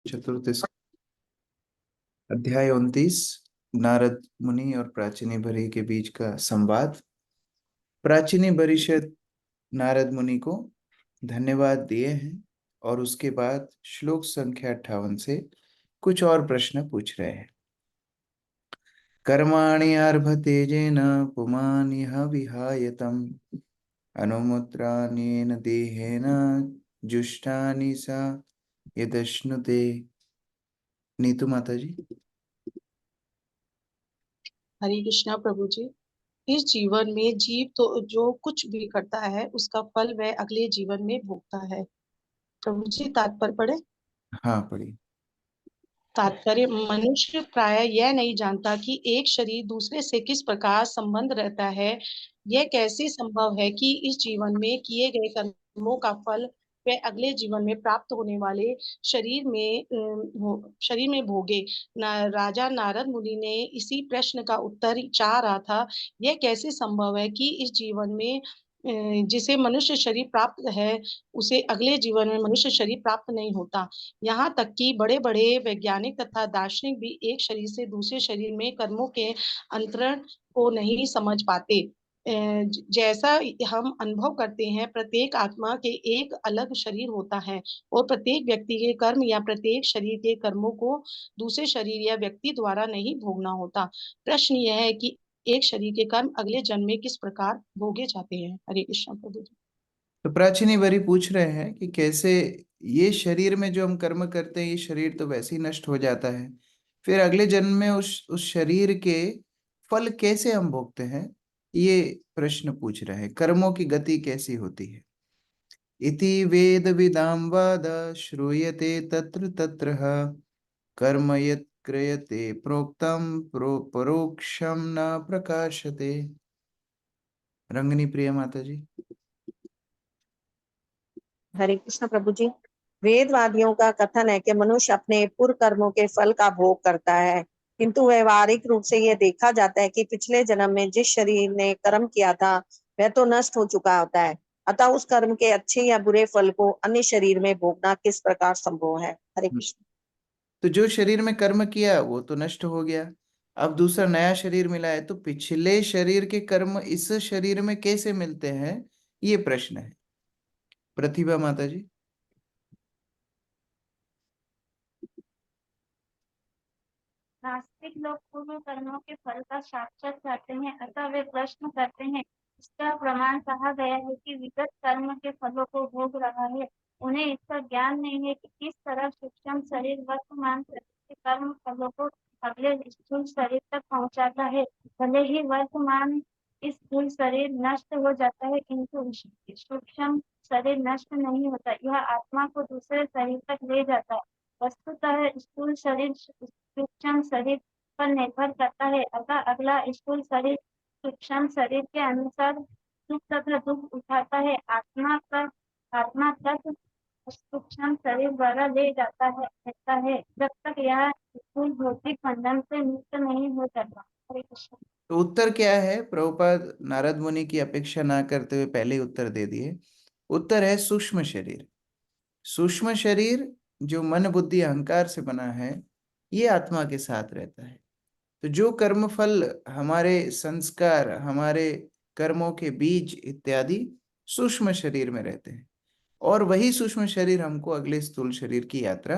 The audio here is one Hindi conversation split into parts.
चतुर्थ अध्याय 29 नारद मुनि और प्राचीनी भरी के बीच का संवाद। प्राचीनी परिषद नारद मुनि को धन्यवाद दिए हैं और उसके बाद श्लोक संख्या 58 से कुछ और प्रश्न पूछ रहे हैं। कर्माणि आरभते जेन पुमानिह विहायतम अनुमुत्राण्येन देहेन जुष्टानि सा यदश्नुते। नीतू माता जी। हरे कृष्णा प्रभु जी। इस जीवन में जीव तो जो कुछ भी करता है उसका फल वह अगले जीवन में भोगता है। प्रभु जी तात्पर्य पढ़े। हाँ पढ़ी। तात्पर्य, मनुष्य प्राय यह नहीं जानता कि एक शरीर दूसरे से किस प्रकार संबंध रहता है। यह कैसे संभव है कि इस जीवन में किए गए कर्मों का फल वह अगले जीवन में प्राप्त होने वाले शरीर में भोगे। राजा नारद मुनि ने इसी प्रश्न का उत्तर चाह रहा था। यह कैसे संभव है कि इस जीवन में जिसे मनुष्य शरीर प्राप्त है उसे अगले जीवन में मनुष्य शरीर प्राप्त नहीं होता। यहाँ तक कि बड़े बड़े वैज्ञानिक तथा दार्शनिक भी एक शरीर से दूसरे शरीर में कर्मों के अंतरण को नहीं समझ पाते। जैसा हम अनुभव करते हैं, प्रत्येक आत्मा के एक अलग शरीर होता है और प्रत्येक व्यक्ति के कर्म या प्रत्येक शरीर के कर्मों को दूसरे शरीर या व्यक्ति द्वारा नहीं भोगना होता। प्रश्न यह है कि एक शरीर के कर्म अगले जन्म में किस प्रकार भोगे जाते हैं। हरे कृष्ण प्रभु जी। तो प्राचीनी वरी पूछ रहे हैं कि कैसे ये शरीर में जो हम कर्म करते हैं ये शरीर तो वैसे ही नष्ट हो जाता है, फिर अगले जन्म में उस शरीर के फल कैसे हम भोगते हैं। ये प्रश्न पूछ रहे हैं, कर्मों की गति कैसी होती है। इति वेद विदाम वाद श्रूयते तत्र तत्र कर्म यत् क्रियते प्रोक्तम परोक्षम न प्रकाशते। रंगनी प्रिय माता जी। हरे कृष्ण प्रभु जी। वेदवादियों का कथन है कि मनुष्य अपने पूर्व कर्मों के फल का भोग करता है, किंतु व्यवहारिक रूप से यह देखा जाता है कि पिछले जन्म में जिस शरीर ने कर्म किया था वह तो नष्ट हो चुका होता है। अतः उस कर्म के अच्छे या बुरे फल को अन्य शरीर में भोगना किस प्रकार संभव है। हरे कृष्ण। तो जो शरीर में कर्म किया वो तो नष्ट हो गया, अब दूसरा नया शरीर मिला है, तो पिछले शरीर के कर्म इस शरीर में कैसे मिलते हैं, ये प्रश्न है। प्रतिभा माता जी। नास्तिक लोग पूर्व कर्मों के फल का साक्षात चाहते हैं, अतः वे प्रश्न करते हैं। इसका प्रमाण कहा गया है कि विगत कर्म के फलों को भोग रहा है। उन्हें इसका ज्ञान नहीं है कि किस तरह सूक्ष्म शरीर वर्तमान शरीर के कर्म फलों को अगले स्थूल शरीर तक पहुंचाता है। भले ही वर्तमान इस स्थूल शरीर नष्ट हो जाता है, किंतु सूक्ष्म शरीर नष्ट नहीं होता। यह आत्मा को दूसरे शरीर तक ले जाता है। वस्तुतः स्थूल शरीर सूक्ष्म शरीर पर निर्भर करता है, अतः अगला स्थूल शरीर सूक्ष्म शरीर के अनुसार सुख तथा दुख उठाता है। आत्मा तक सूक्ष्म शरीर द्वारा ले जाता है रहता है, जब तक यह स्थूल भौतिक बंधन से मुक्त नहीं हो जाता। हरे कृष्ण। तो उत्तर क्या है, प्रभुपाद नारद मुनि की अपेक्षा ना करते हुए पहले ही उत्तर दे दिए। उत्तर है सूक्ष्म शरीर। सूक्ष्म शरीर जो मन बुद्धि अहंकार से बना है ये आत्मा के साथ रहता है। तो जो कर्म फल, हमारे संस्कार, हमारे कर्मों के बीज इत्यादि सूक्ष्म शरीर में रहते हैं, और वही सूक्ष्म शरीर हमको अगले स्थूल शरीर की यात्रा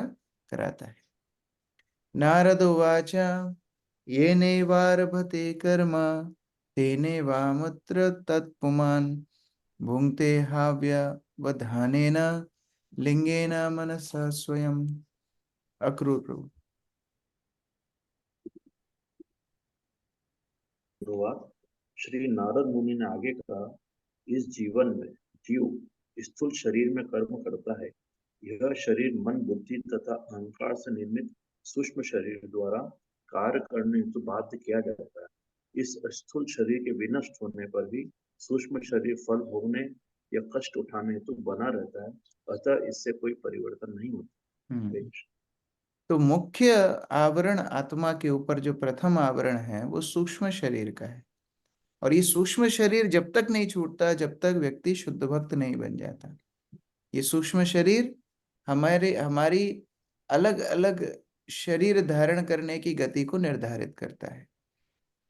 कराता है। नारद उवाच येनैवारभते कर्म तेनैवामुत्र तत्पुमान् भुङ्क्ते हाव्यवधानेन लिंगेन मनसा स्वयं। अक्रूर प्रभु। श्री नारद मुनि ने आगे कहा, इस जीवन में जीव स्थूल शरीर में कर्म करता है। यह शरीर मन बुद्धि तथा अहंकार से निर्मित सूक्ष्म शरीर द्वारा कार्य करने हेतु बाध्य किया जाता है। इस स्थूल शरीर के विनष्ट होने पर भी सूक्ष्म शरीर फल भोगने या कष्ट उठाने हेतु बना रहता है, अतः इससे कोई परिवर्तन नहीं होता। तो मुख्य आवरण आत्मा के ऊपर जो प्रथम आवरण है वो सूक्ष्म शरीर का है, और ये सूक्ष्म शरीर जब तक नहीं छूटता जब तक व्यक्ति शुद्ध भक्त नहीं बन जाता। ये सूक्ष्म शरीर हमारी अलग अलग शरीर धारण करने की गति को निर्धारित करता है।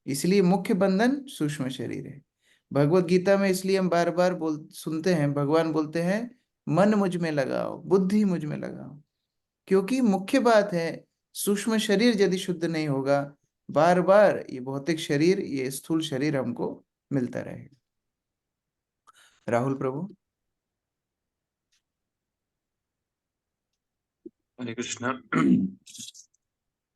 इसलिए मुख्य बंधन सूक्ष्म शरीर है। भगवत गीता में इसलिए हम बार बार सुनते हैं, भगवान बोलते हैं मन मुझ में लगाओ, बुद्धि मुझ में लगाओ, क्योंकि मुख्य बात है सूक्ष्म शरीर यदि शुद्ध नहीं होगा, बार बार ये भौतिक शरीर, ये स्थूल शरीर हमको मिलता रहेगा। राहुल प्रभु। हरे कृष्णा।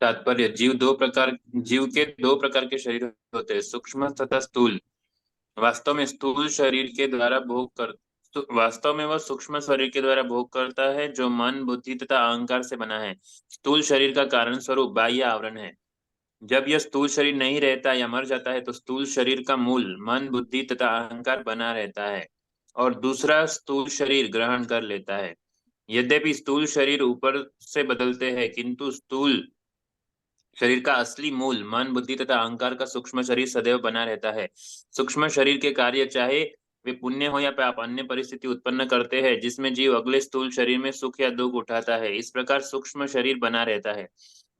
तात्पर्य, जीव के दो प्रकार के शरीर होते हैं, सूक्ष्म तथा स्थूल। वास्तव में स्थूल शरीर के द्वारा वास्तव में वह सूक्ष्म शरीर के द्वारा भोग करता है, जो मन, बुद्धि तथा अहंकार से बना है। स्थूल शरीर का कारण स्वरूप बाह्य आवरण है। जब यह स्थूल शरीर नहीं रहता या मर जाता है तो स्थूल शरीर का मूल मन, बुद्धि तथा अहंकार बना रहता है और दूसरा स्थूल शरीर ग्रहण कर लेता है। यद्यपि स्थूल शरीर ऊपर से बदलते हैं, किंतु स्थूल शरीर का असली मूल मन, बुद्धि तथा अहंकार का सूक्ष्म शरीर सदैव बना रहता है। सूक्ष्म शरीर के कार्य, चाहे वे पुण्य हो या पाप, अन्य परिस्थिति उत्पन्न करते हैं जिसमें जीव अगले स्थूल शरीर में सुख या दुख उठाता है। इस प्रकार सूक्ष्म शरीर बना रहता है,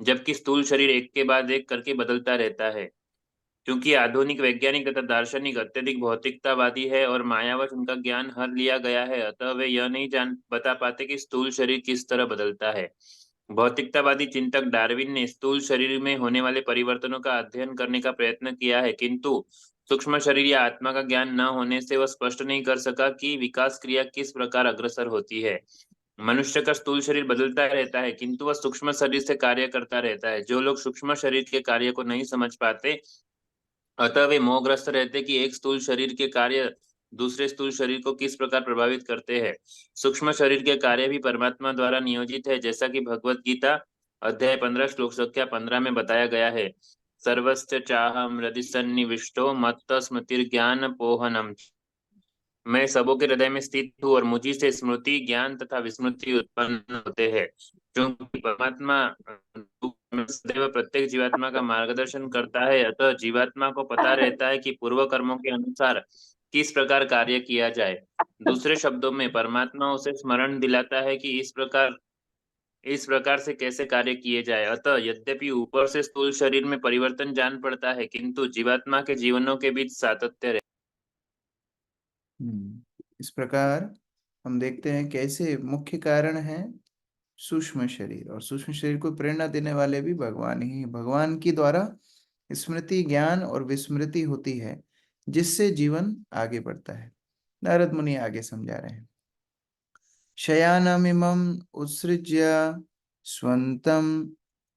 जबकि स्थूल शरीर एक के बाद एक करके बदलता रहता है। क्योंकि आधुनिक वैज्ञानिक तथा दार्शनिक अत्यधिक भौतिकतावादी है और मायावश उनका ज्ञान हर लिया गया है, अतः वे यह नहीं बता पाते कि स्थूल शरीर किस तरह बदलता है। भौतिकतावादी चिंतक डार्विन ने स्थूल शरीर में होने वाले परिवर्तनों का अध्ययन करने का प्रयत्न किया है, किंतु सूक्ष्म शरीर या आत्मा का ज्ञान न होने से वह स्पष्ट नहीं कर सका कि विकास क्रिया किस प्रकार अग्रसर होती है। मनुष्य का स्थूल शरीर बदलता रहता है, किंतु वह सूक्ष्म शरीर से कार्य करता रहता है। जो लोग सूक्ष्म शरीर के कार्य को नहीं समझ पाते, अतः वे मोहग्रस्त रहते कि एक स्थूल शरीर के कार्य दूसरे स्थूल शरीर को किस प्रकार प्रभावित करते हैं। सूक्ष्म शरीर के कार्य भी परमात्मा द्वारा नियोजित है, जैसा कि भगवत गीता अध्याय 15 श्लोक संख्या 15 में बताया गया है। सर्वस्य चाहम हृदि सन्निविष्टो मत्त स्मृतिर्ज्ञान पोहनम। मैं सबों के हृदय में स्थित हूँ और मुझी से स्मृति, ज्ञान तथा विस्मृति उत्पन्न होते हैं। क्योंकि परमात्मा सदैव प्रत्येक जीवात्मा का मार्गदर्शन करता है, अतः जीवात्मा को पता रहता है कि पूर्व कर्मों के अनुसार किस प्रकार कार्य किया जाए। दूसरे शब्दों में परमात्मा उसे स्मरण दिलाता है कि इस प्रकार से कैसे कार्य किए जाए। अतः यद्यपि ऊपर से स्थूल शरीर में परिवर्तन जान पड़ता है, किंतु जीवात्मा के जीवनों के बीच सातत्य रहता इस प्रकार हम देखते हैं कैसे मुख्य कारण है सूक्ष्म शरीर, और सूक्ष्म शरीर को प्रेरणा देने वाले भी भगवान ही। भगवान की द्वारा स्मृति, ज्ञान और विस्मृति होती है, जिससे जीवन आगे बढ़ता है। नारद मुनि आगे समझा रहे हैं। शयानमिमं उत्सृज्य स्वन्तं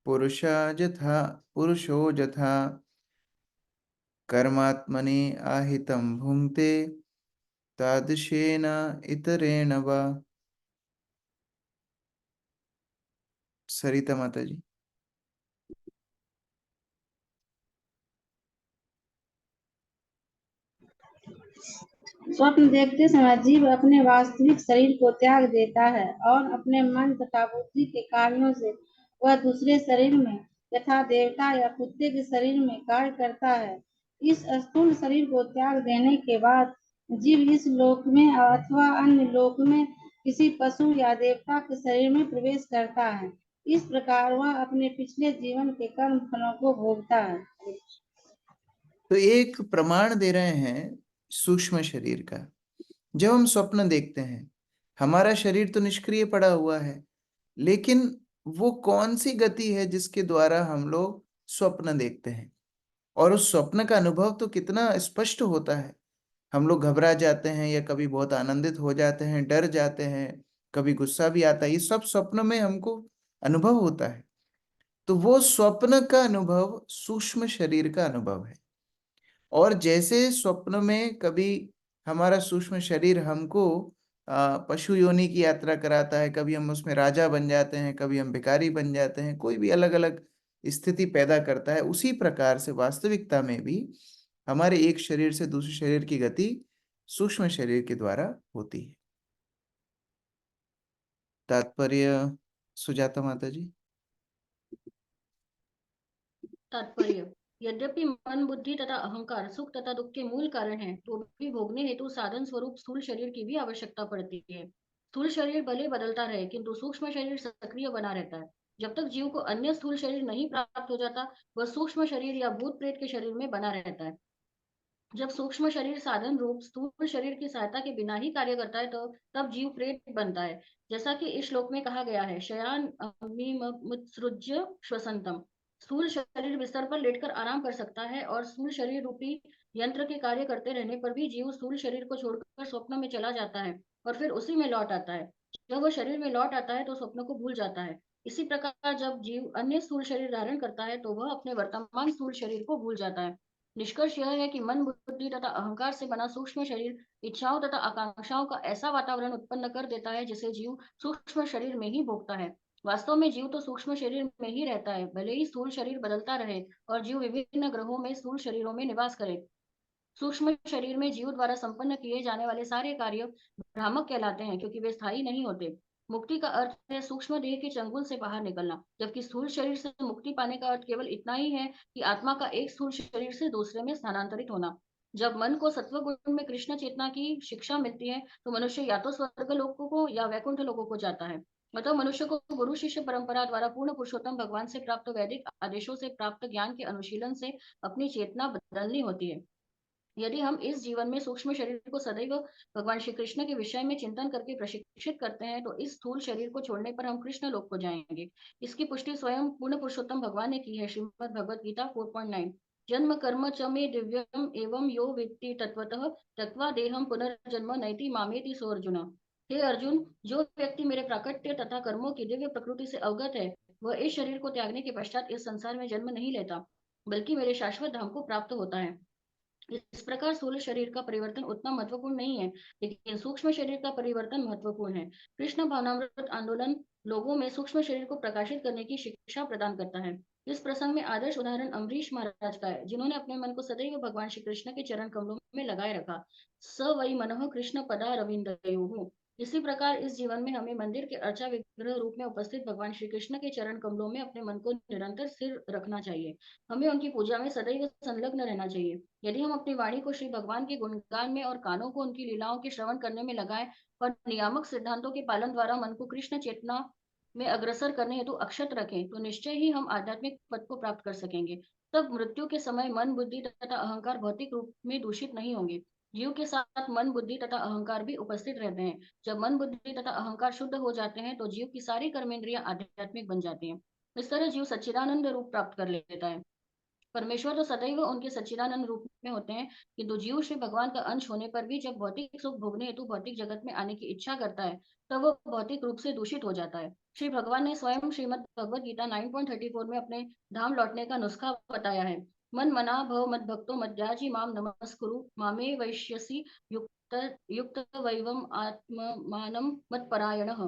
पुरुषो यथा कर्मात्मनि आहितं भुंक्ते तादृशेन इतरेण वा। सरिता माता जी। स्वप्न देखते समय जीव अपने वास्तविक शरीर को त्याग देता है और अपने मन तथा बुद्धि के कार्यों से वह दूसरे शरीर में यथा देवता या कुत्ते के शरीर में कार्य करता है। इस स्थूल शरीर को त्याग देने के बाद जीव इस लोक में अथवा अन्य लोक में किसी पशु या देवता के शरीर में प्रवेश करता है। इस प्रकार वह अपने पिछले जीवन के कर्म फलों को भोगता है। तो एक प्रमाण दे रहे हैं सूक्ष्म शरीर का। जब हम स्वप्न देखते हैं, हमारा शरीर तो निष्क्रिय पड़ा हुआ है, लेकिन वो कौन सी गति है जिसके द्वारा हम लोग स्वप्न देखते हैं, और उस स्वप्न का अनुभव तो कितना स्पष्ट होता है। हम लोग घबरा जाते हैं या कभी बहुत आनंदित हो जाते हैं, डर जाते हैं, कभी गुस्सा भी आता है, ये सब स्वप्न में हमको अनुभव होता है। तो वो स्वप्न का अनुभव सूक्ष्म शरीर का अनुभव है। और जैसे स्वप्न में कभी हमारा सूक्ष्म शरीर हमको पशु योनि की यात्रा कराता है, कभी हम उसमें राजा बन जाते हैं, कभी हम भिखारी बन जाते हैं, कोई भी अलग अलग स्थिति पैदा करता है, उसी प्रकार से वास्तविकता में भी हमारे एक शरीर से दूसरे शरीर की गति सूक्ष्म शरीर के द्वारा होती है। तात्पर्य सुजाता माता जी। तात्पर्य, यद्यपि मन, बुद्धि तथा अहंकार सुख तथा दुख के मूल कारण हैं, तो भी भोगने हेतु साधन स्वरूप स्थूल शरीर की भी आवश्यकता पड़ती है। स्थूल शरीर भले बदलता रहे, किंतु सूक्ष्म शरीर सक्रिय बना रहता है। जब तक जीव को अन्य स्थूल शरीर नहीं प्राप्त हो जाता, वह सूक्ष्म शरीर या भूत प्रेत के शरीर में बना रहता है। जब सूक्ष्म शरीर साधन रूप स्थूल शरीर की सहायता के बिना ही कार्य करता है, तो तब जीव प्रेत बनता है। जैसा कि इस श्लोक में कहा गया है, शयान अमिमुत्सृज्य श्वसंतम। स्थूल शरीर बिस्तर पर लेटकर आराम कर सकता है और स्थूल शरीर रूपी यंत्र के कार्य करते रहने पर भी जीव स्थूल शरीर को छोड़कर स्वप्न में चला जाता है और फिर उसी में लौट आता है। जब वह शरीर में लौट आता है तो स्वप्न को भूल जाता है। इसी प्रकार जब जीव अन्य स्थूल शरीर धारण करता है तो वह अपने वर्तमान स्थूल शरीर को भूल जाता है। निष्कर्ष यह है कि मन, बुद्धि तथा अहंकार से बना सूक्ष्म शरीर इच्छाओं तथा आकांक्षाओं का ऐसा वातावरण उत्पन्न कर देता है जिसे जीव सूक्ष्म शरीर में ही भोगता है। वास्तव में जीव तो सूक्ष्म शरीर में ही रहता है, भले ही स्थूल शरीर बदलता रहे और जीव विभिन्न ग्रहों में स्थूल शरीरों में निवास करे। सूक्ष्म शरीर में जीव द्वारा संपन्न किए जाने वाले सारे कार्य भ्रामक कहलाते हैं, क्योंकि वे स्थायी नहीं होते। मुक्ति का अर्थ है सूक्ष्म देह के चंगुल से बाहर निकलना, जबकि स्थूल शरीर से मुक्ति पाने का अर्थ केवल इतना ही है कि आत्मा का एक स्थूल शरीर से दूसरे में स्थानांतरित होना। जब मन को सत्व गुण में कृष्ण चेतना की शिक्षा मिलती है, तो मनुष्य या तो स्वर्ग लोकों को या वैकुंठ लोकों को जाता है। मतलब मनुष्य को गुरु शिष्य परंपरा द्वारा पूर्ण पुरुषोत्तम भगवान से प्राप्त वैदिक आदेशों से प्राप्त ज्ञान के अनुशीलन से अपनी चेतना बदलनी होती है। यदि हम इस जीवन में सूक्ष्म शरीर को सदैव भगवान श्री कृष्ण के विषय में चिंतन करके प्रशिक्षित करते हैं, तो इस स्थूल शरीर को छोड़ने पर हम कृष्ण लोक को जाएंगे। इसकी पुष्टि स्वयं पूर्ण पुरुषोत्तम भगवान ने की है। श्रीमद् भगवद गीता 4.9। जन्म कर्म च मे दिव्यम एवं यो वेत्ति तत्वतः त्यक्त्वा देहम पुनर्जन्म नैति मामेति सो अर्जुन। हे अर्जुन, जो व्यक्ति मेरे प्राकट्य तथा कर्मों की दिव्य प्रकृति से अवगत है, वह इस शरीर को त्यागने के पश्चात इस संसार में जन्म नहीं लेता, बल्कि मेरे शाश्वत धाम को प्राप्त होता है। इस प्रकार स्थूल शरीर का परिवर्तन उतना महत्वपूर्ण नहीं है, लेकिन सूक्ष्म शरीर का परिवर्तन महत्वपूर्ण है। कृष्ण भावनामृत आंदोलन लोगों में सूक्ष्म शरीर को प्रकाशित करने की शिक्षा प्रदान करता है। इस प्रसंग में आदर्श उदाहरण अम्बरीश महाराज का है, जिन्होंने अपने मन को सदैव भगवान श्री कृष्ण के चरण कमलों में लगाए रखा। स वै मनः कृष्ण पदा रविंद्रयोः। इसी प्रकार इस जीवन में हमें मंदिर के अर्चा विग्रह रूप में उपस्थित भगवान श्री कृष्ण के चरण कमलों में अपने मन को निरंतर स्थिर रखना चाहिए। हमें उनकी पूजा में सदैव संलग्न रहना चाहिए। यदि हम अपनी वाणी को श्री भगवान के गुणगान में और कानों को उनकी लीलाओं के श्रवण करने में लगाएं और नियामक सिद्धांतों के पालन द्वारा मन को कृष्ण चेतना में अग्रसर करने हेतु अक्षत रखें, तो निश्चय ही हम आध्यात्मिक पद को प्राप्त कर सकेंगे। तब मृत्यु के समय मन, बुद्धि तथा अहंकार भौतिक रूप में दूषित नहीं होंगे। जीव के साथ मन, बुद्धि तथा अहंकार भी उपस्थित रहते हैं। जब मन, बुद्धि तथा अहंकार शुद्ध हो जाते हैं, तो जीव की सारी कर्मेंद्रियां आध्यात्मिक बन जाती हैं। इस तरह जीव सच्चिदानंद रूप प्राप्त कर लेता है। परमेश्वर तो सदैव उनके सच्चिदानंद रूप में होते हैं, किंतु जीव श्री भगवान का अंश होने पर भी जब भौतिक सुख भोगने हेतु भौतिक जगत में आने की इच्छा करता है, तब वह भौतिक रूप से दूषित हो जाता है। श्री भगवान ने स्वयं श्रीमद् भगवद गीता 9.34 में अपने धाम लौटने का नुस्खा बताया है। मन मना भव मद भक्तो मद्याजी माम नमस्कुरु मामे वैश्यसि युक्त युक्त वैवम आत्मानम मत परायणः।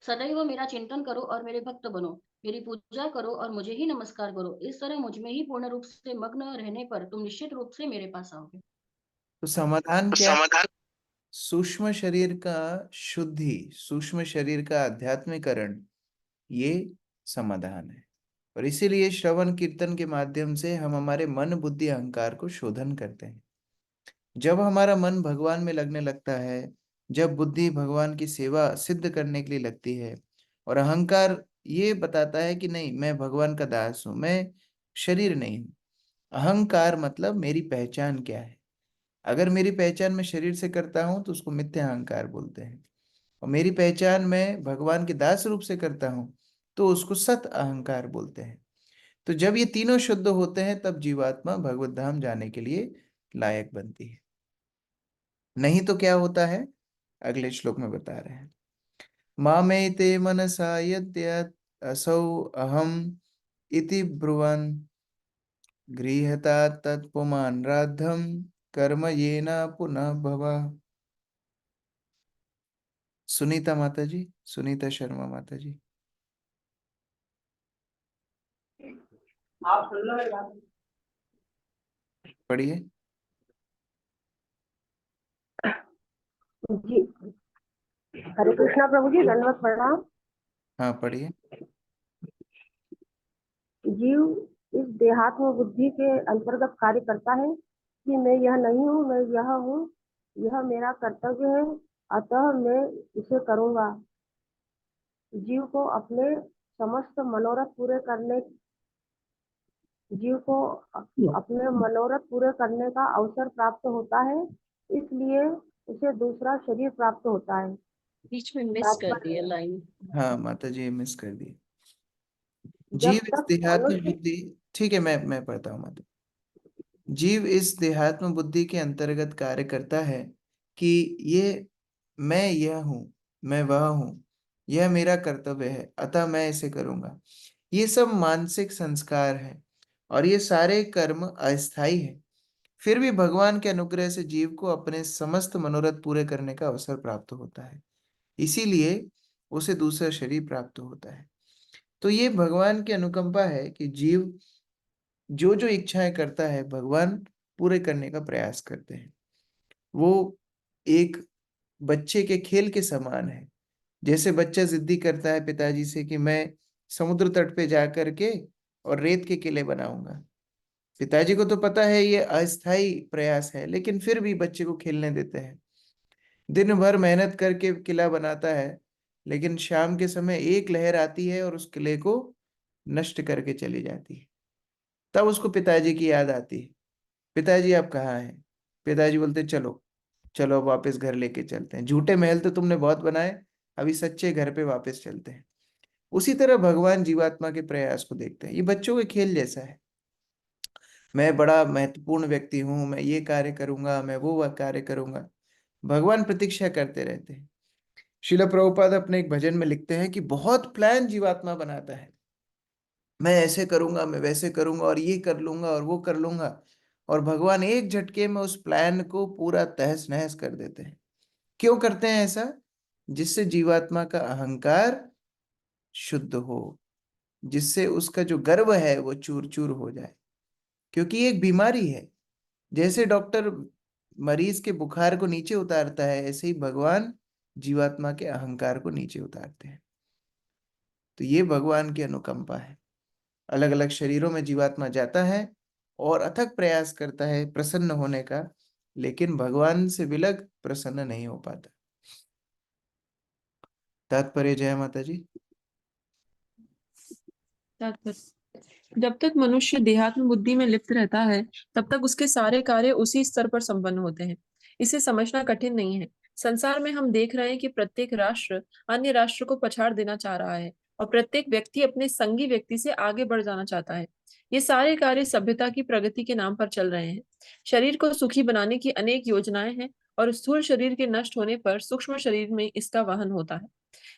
सदैव मेरा चिंतन करो और मेरे भक्त बनो, मेरी पूजा करो और मुझे ही नमस्कार करो। इस तरह मुझ में ही पूर्ण रूप से मग्न रहने पर तुम निश्चित रूप से मेरे पास आओगे। तो समाधान क्या है? सूक्ष्म शरीर का शुद्धि, सूक्ष्म शरीर का आध्यात्मिकरण, ये समाधान है। और इसीलिए श्रवण कीर्तन के माध्यम से हम हमारे मन, बुद्धि, अहंकार को शोधन करते हैं। जब हमारा मन भगवान में लगने लगता है, जब बुद्धि भगवान की सेवा सिद्ध करने के लिए लगती है, और अहंकार ये बताता है कि नहीं, मैं भगवान का दास हूं, मैं शरीर नहीं हूं। अहंकार मतलब मेरी पहचान क्या है। अगर मेरी पहचान मैं शरीर से करता हूं तो उसको मिथ्या अहंकार बोलते हैं, और मेरी पहचान मैं भगवान के दास रूप से करता हूं तो उसको सत अहंकार बोलते हैं। तो जब ये तीनों शुद्ध होते हैं, तब जीवात्मा भगवत धाम जाने के लिए लायक बनती है। नहीं तो क्या होता है, अगले श्लोक में बता रहे हैं। मामेते मनसा यद्यत् असौ अहम इति ब्रुवन् गृह्यता तत्पुमान् राद्धं कर्म येना पुनः भवः। सुनीता माता जी, सुनीता शर्मा माता जी, आप सुन लो। पढ़िए। जी, हरे कृष्णा प्रभु जी, दंडवत प्रणाम। हाँ, पढ़िए। जीव इस देहात्म बुद्धि के अंतर्गत कार्य करता है कि मैं यह नहीं हूँ, मैं यह हूँ, यह मेरा कर्तव्य है, अतः मैं इसे करूँगा। जीव को अपने समस्त मनोरथ पूरे करने जीव को अपने मनोरथ पूरे करने का अवसर प्राप्त होता है, इसलिए उसे दूसरा शरीर प्राप्त होता है। बीच में मिस कर दिया लाइन। हाँ माता जी, मिस कर दी। जब जीव इस तक देहात्म मनुष्य बुद्धि, ठीक है, मैं पढ़ता हूँ माता। जीव इस देहात्म बुद्धि के अंतर्गत कार्य करता है कि ये मैं यह हूँ, मैं वह हूँ, यह मेरा कर्तव्य है, अतः मैं इसे करूंगा। ये सब मानसिक संस्कार है और ये सारे कर्म अस्थायी है। फिर भी भगवान के अनुग्रह से जीव को अपने समस्त मनोरथ पूरे करने का अवसर प्राप्त होता है, इसीलिए उसे दूसरा शरीर प्राप्त होता है। तो ये भगवान की अनुकंपा है कि जीव जो जो इच्छाएं करता है भगवान पूरे करने का प्रयास करते हैं। वो एक बच्चे के खेल के समान है। जैसे बच्चा जिद्दी करता है पिताजी से कि मैं समुद्र तट पे जा करके और रेत के किले बनाऊंगा। पिताजी को तो पता है ये अस्थायी प्रयास है, लेकिन फिर भी बच्चे को खेलने देते हैं। दिन भर मेहनत करके किला बनाता है, लेकिन शाम के समय एक लहर आती है और उस किले को नष्ट करके चली जाती है। तब उसको पिताजी की याद आती है, पिताजी आप कहाँ हैं? पिताजी बोलते चलो चलो अब वापस घर लेके चलते हैं, झूठे महल तो तुमने बहुत बनाए, अभी सच्चे घर पे वापस चलते हैं। उसी तरह भगवान जीवात्मा के प्रयास को देखते हैं। ये बच्चों के खेल जैसा है। मैं बड़ा महत्वपूर्ण व्यक्ति हूं, मैं ये कार्य करूंगा, मैं वो वह कार्य करूंगा। भगवान प्रतीक्षा करते रहते हैं। शिला प्रभुपाद अपने एक भजन में लिखते हैं कि बहुत प्लान जीवात्मा बनाता है, मैं ऐसे करूंगा, मैं वैसे करूंगा, और ये कर लूंगा और वो कर लूंगा, और भगवान एक झटके में उस प्लान को पूरा तहस नहस कर देते हैं। क्यों करते हैं ऐसा? जिससे जीवात्मा का अहंकार शुद्ध हो, जिससे उसका जो गर्व है वो चूर चूर हो जाए। क्योंकि ये एक बीमारी है। जैसे डॉक्टर मरीज के बुखार को नीचे उतारता है, ऐसे ही भगवान जीवात्मा के अहंकार को नीचे उतारते हैं। तो ये भगवान की अनुकंपा है। अलग अलग शरीरों में जीवात्मा जाता है और अथक प्रयास करता है प्रसन्न होने का, लेकिन भगवान से विलग प्रसन्न नहीं हो पाता। तात्पर्य जय माता जी। जब तक मनुष्य देहात्म बुद्धि में लिप्त रहता है तब तक उसके सारे कार्य उसी स्तर पर संपन्न होते हैं। इसे समझना कठिन नहीं है। संसार में हम देख रहे हैं कि प्रत्येक राष्ट्र अन्य राष्ट्र को पछाड़ देना चाह रहा है और प्रत्येक व्यक्ति अपने संगी व्यक्ति से आगे बढ़ जाना चाहता है। ये सारे कार्य सभ्यता की प्रगति के नाम पर चल रहे हैं। शरीर को सुखी बनाने की अनेक योजनाएं हैं और स्थूल शरीर के नष्ट होने पर सूक्ष्म शरीर में इसका वहन होता है।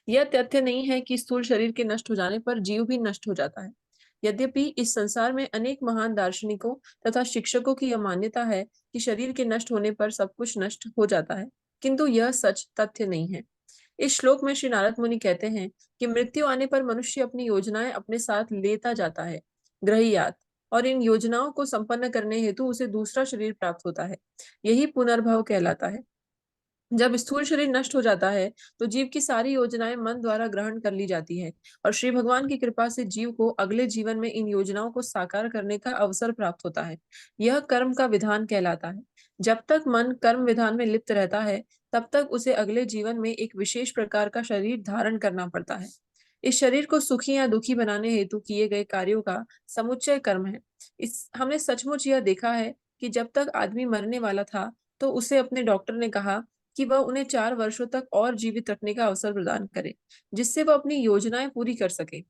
यह तथ्य नहीं है कि स्थूल शरीर के नष्ट हो जाने पर जीव भी नष्ट हो जाता है। यद्यपि इस संसार में अनेक महान दार्शनिकों तथा शिक्षकों की यह मान्यता है कि शरीर के नष्ट होने पर सब कुछ नष्ट हो जाता है, किंतु यह सच तथ्य नहीं है। इस श्लोक में श्री नारद मुनि कहते हैं कि मृत्यु आने पर मनुष्य अपनी योजनाएं अपने साथ लेता जाता है, ग्रहियात, और इन योजनाओं को संपन्न करने हेतु उसे दूसरा शरीर प्राप्त होता है। यही पुनर्भव कहलाता है। जब स्थूल शरीर नष्ट हो जाता है तो जीव की सारी योजनाएं मन द्वारा ग्रहण कर ली जाती है और श्री भगवान की कृपा से जीव को अगले जीवन में इन योजनाओं को साकार करने का अवसर प्राप्त होता है। यह कर्म का विधान कहलाता है। जब तक मन कर्म विधान में लिप्त रहता है तब तक उसे अगले जीवन में एक विशेष प्रकार का शरीर धारण करना पड़ता है। इस शरीर को सुखी या दुखी बनाने हेतु किए गए कार्यों का समुच्चय कर्म है। हमने सचमुच यह देखा है कि जब तक आदमी मरने वाला था तो उसे अपने डॉक्टर ने कहा कि वह उन्हें 4 वर्षों तक और जीवित रखने का अवसर प्रदान करे, जिससे वह अपनी योजनाएं पूरी कर सके।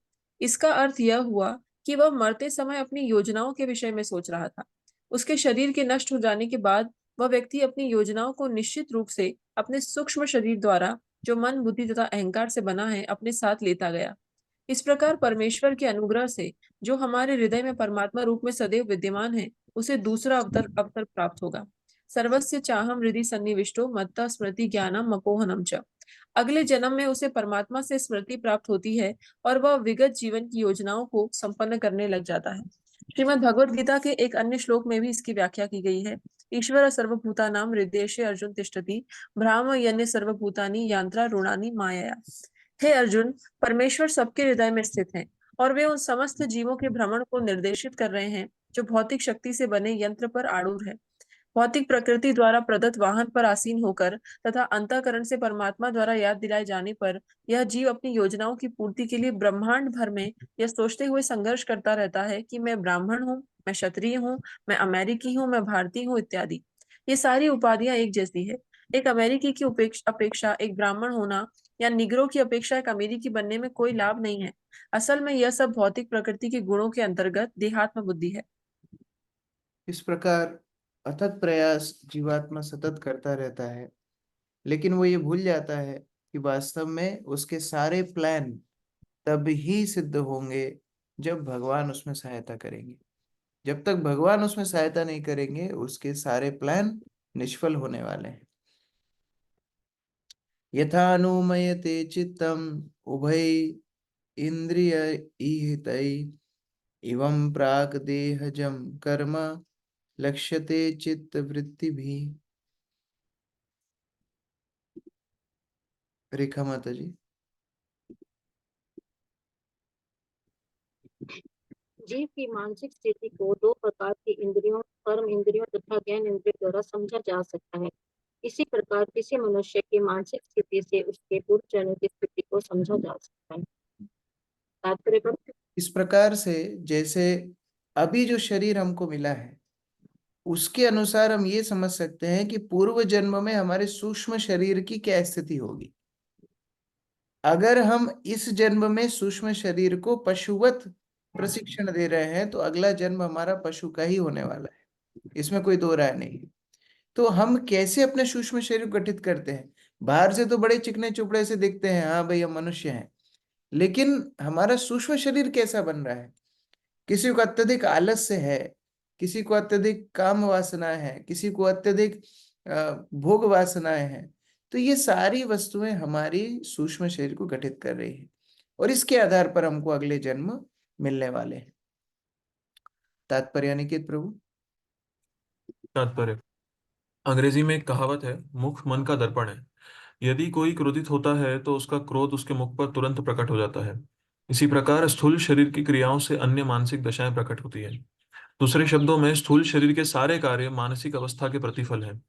इसका अर्थ यह हुआ कि वह मरते समय अपनी योजनाओं के विषय में सोच रहा था। उसके शरीर के नष्ट हो जाने के बाद वह व्यक्ति अपनी योजनाओं को निश्चित रूप से अपने सूक्ष्म शरीर द्वारा, जो मन, बुद्धि तथा अहंकार से बना है, अपने साथ लेता गया। इस प्रकार परमेश्वर के अनुग्रह से जो हमारे हृदय में परमात्मा रूप में सदैव विद्यमान है, उसे दूसरा अवसर प्राप्त होगा। सर्वस्य चाहम हृदि सन्निविष्टो मत्तः स्मृति ज्ञानम अपोहनम च। अगले जन्म में उसे परमात्मा से स्मृति प्राप्त होती है और वह विगत जीवन की योजनाओं को संपन्न करने लग जाता है। श्रीमद् भगवद गीता के एक अन्य श्लोक में भी इसकी व्याख्या की गई है। ईश्वर सर्वभूतानां हृदयेषु अर्जुन तिष्ठति ब्राह्मयन्य सर्वभूतानि यंत्रारूढ़ानि मायया। हे अर्जुन, परमेश्वर सबके हृदय में स्थित हैं और वे उन समस्त जीवों के भ्रमण को निर्देशित कर रहे हैं जो भौतिक शक्ति से बने यंत्र पर आरूढ़ है। भौतिक प्रकृति द्वारा प्रदत्त वाहन पर आसीन होकर तथा अंतःकरण से परमात्मा द्वारा याद दिलाए जाने पर यह जीव अपनी योजनाओं की पूर्ति के लिए ब्रह्मांड भर में यह सोचते हुए संघर्ष करता रहता है कि मैं ब्राह्मण हूँ, मैं क्षत्रिय हूँ, मैं अमेरिकी हूँ, मैं भारतीय हूँ इत्यादि। ये सारी उपाधियां एक जैसी है। एक अमेरिकी की अपेक्षा एक ब्राह्मण होना या निग्रो की अपेक्षा एक अमेरिकी बनने में कोई लाभ नहीं है। असल में यह सब भौतिक प्रकृति के गुणों के अंतर्गत देहात्म बुद्धि है। इस प्रकार अथक प्रयास जीवात्मा सतत करता रहता है, लेकिन वो ये भूल जाता है कि वास्तव में उसके सारे प्लान तब ही सिद्ध होंगे जब भगवान उसमें सहायता करेंगे। जब तक भगवान उसमें सहायता नहीं करेंगे उसके सारे प्लान निष्फल होने वाले हैं। यथानुमयते चित्तम उभय इंद्रियैहितै एवं प्राक देहजम कर्म लक्ष्यते चित्त वृत्ति भी। रेखा माता जी। जीव की मानसिक स्थिति को दो प्रकार की इंद्रियों, कर्म इंद्रियों तथा ज्ञान इंद्रियों द्वारा समझा जा सकता है। इसी प्रकार किसी मनुष्य की मानसिक स्थिति से उसके पूर्व जन्म की स्थिति को समझा जा सकता है। तात्पर्य पर इस प्रकार से जैसे अभी जो शरीर हमको मिला है उसके अनुसार हम ये समझ सकते हैं कि पूर्व जन्म में हमारे सूक्ष्म शरीर की क्या स्थिति होगी। अगर हम इस जन्म में सूक्ष्म शरीर को पशुवत प्रशिक्षण दे रहे हैं तो अगला जन्म हमारा पशु का ही होने वाला है, इसमें कोई दो राय नहीं है। तो हम कैसे अपने सूक्ष्म शरीर को गठित करते हैं? बाहर से तो बड़े चिकने चुपड़े से दिखते हैं, हाँ भाई हम मनुष्य हैं, लेकिन हमारा सूक्ष्म शरीर कैसा बन रहा है? किसी को अत्यधिक आलस्य है, किसी को अत्यधिक काम वासनाएं है, किसी को अत्यधिक भोग वासनाएं हैं। तो ये सारी वस्तुएं हमारी सूक्ष्म शरीर को गठित कर रही है और इसके आधार पर हमको अगले जन्म मिलने वाले हैं। तात्पर्य निकेत प्रभु। तात्पर्य, अंग्रेजी में एक कहावत है, मुख मन का दर्पण है। यदि कोई क्रोधित होता है तो उसका क्रोध उसके मुख पर तुरंत प्रकट हो जाता है। इसी प्रकार स्थूल शरीर की क्रियाओं से अन्य मानसिक दशाएं प्रकट होती है। दूसरे शब्दों में स्थूल शरीर के सारे कार्य मानसिक अवस्था के प्रतिफल हैं।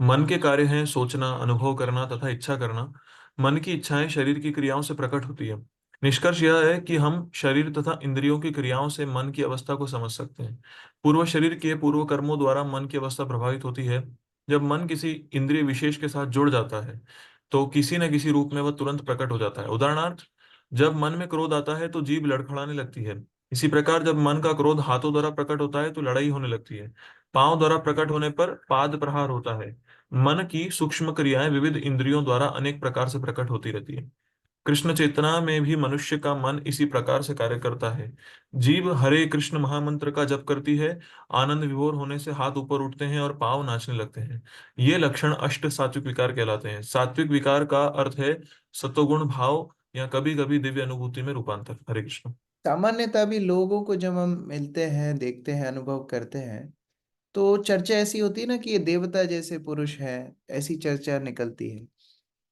मन के कार्य हैं सोचना, अनुभव करना तथा इच्छा करना। मन की इच्छाएं शरीर की क्रियाओं से प्रकट होती है। निष्कर्ष यह है कि हम शरीर तथा इंद्रियों की क्रियाओं से मन की अवस्था को समझ सकते हैं। पूर्व शरीर के पूर्व कर्मों द्वारा मन की अवस्था प्रभावित होती है। जब मन किसी इंद्रिय विशेष के साथ जुड़ जाता है तो किसी न किसी रूप में वह तुरंत प्रकट हो जाता है। उदाहरणार्थ, जब मन में क्रोध आता है तो जीभ लड़खड़ाने लगती है। इसी प्रकार जब मन का क्रोध हाथों द्वारा प्रकट होता है तो लड़ाई होने लगती है। पांव द्वारा प्रकट होने पर पाद प्रहार होता है। मन की सूक्ष्म क्रियाएं विविध इंद्रियों द्वारा अनेक प्रकार से प्रकट होती रहती है। कृष्ण चेतना में भी मनुष्य का मन इसी प्रकार से कार्य करता है। जीव हरे कृष्ण महामंत्र का जप करती है, आनंद विभोर होने से हाथ ऊपर उठते हैं और पांव नाचने लगते हैं। ये लक्षण अष्ट सात्विक विकार कहलाते हैं। सात्विक विकार का अर्थ है सत्वगुण भाव या कभी कभी दिव्य अनुभूति में रूपांतर। हरे कृष्ण। सामान्यतः भी लोगों को जब हम मिलते हैं, देखते हैं, अनुभव करते हैं तो चर्चा ऐसी होती है ना कि ये देवता जैसे पुरुष है, ऐसी चर्चा निकलती है।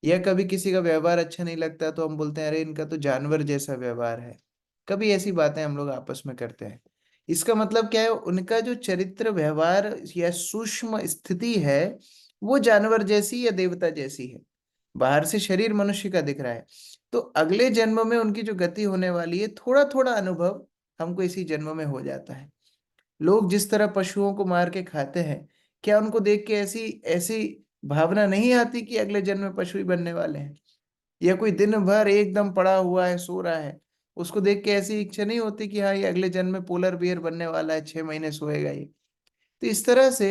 या कभी किसी का व्यवहार अच्छा नहीं लगता तो हम बोलते हैं अरे इनका तो जानवर जैसा व्यवहार है। कभी ऐसी बातें हम लोग आपस में करते हैं। इसका मतलब क्या है? उनका जो चरित्र व्यवहार या सूक्ष्म स्थिति है वो जानवर जैसी या देवता जैसी है। बाहर से शरीर मनुष्य का दिख रहा है, तो अगले जन्म में उनकी जो गति होने वाली है थोड़ा थोड़ा अनुभव हमको इसी जन्म में हो जाता है। लोग जिस तरह पशुओं को मार के खाते हैं, क्या उनको देख के ऐसी ऐसी भावना नहीं आती कि अगले जन्म में पशु ही बनने वाले हैं? या कोई दिन भर एकदम पड़ा हुआ है, सो रहा है, उसको देख के ऐसी इच्छा नहीं होती कि हाँ ये अगले जन्म में पोलर बियर बनने वाला है, 6 महीने सोएगा ये? तो इस तरह से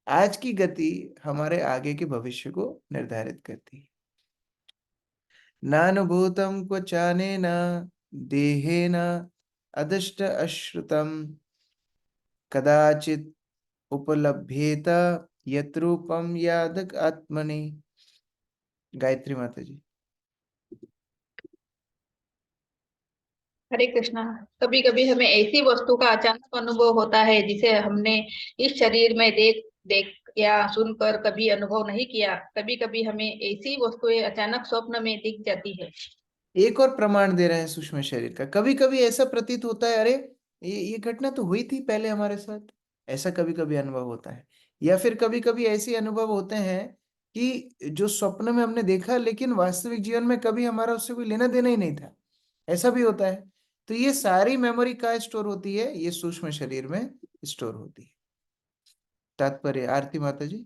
आज की गति हमारे आगे के भविष्य को निर्धारित करती है। नानुभूतम क्वचानेन देहेन अदृष्ट अश्रुतम कदाचित उपलभ्येत यत् रूपम यादक आत्मनि। गायत्री माता जी। हरे कृष्णा। कभी कभी हमें ऐसी वस्तु का अचानक अनुभव होता है जिसे हमने इस शरीर में देख देख या सुनकर कभी अनुभव नहीं किया। कभी कभी हमें ऐसी वस्तुएं अचानक स्वप्न में दिख जाती है। एक और प्रमाण दे रहे हैं सूक्ष्म शरीर का। कभी कभी ऐसा प्रतीत होता है अरे ये घटना तो हुई थी पहले हमारे साथ, ऐसा कभी कभी अनुभव होता है। या फिर कभी कभी ऐसे अनुभव होते हैं कि जो स्वप्न में हमने देखा लेकिन वास्तविक जीवन में कभी हमारा उससे कोई लेना देना ही नहीं था, ऐसा भी होता है। तो ये सारी मेमोरी कहाँ स्टोर होती है? ये सूक्ष्म शरीर में स्टोर होती है। तात्पर्य आरती माता जी।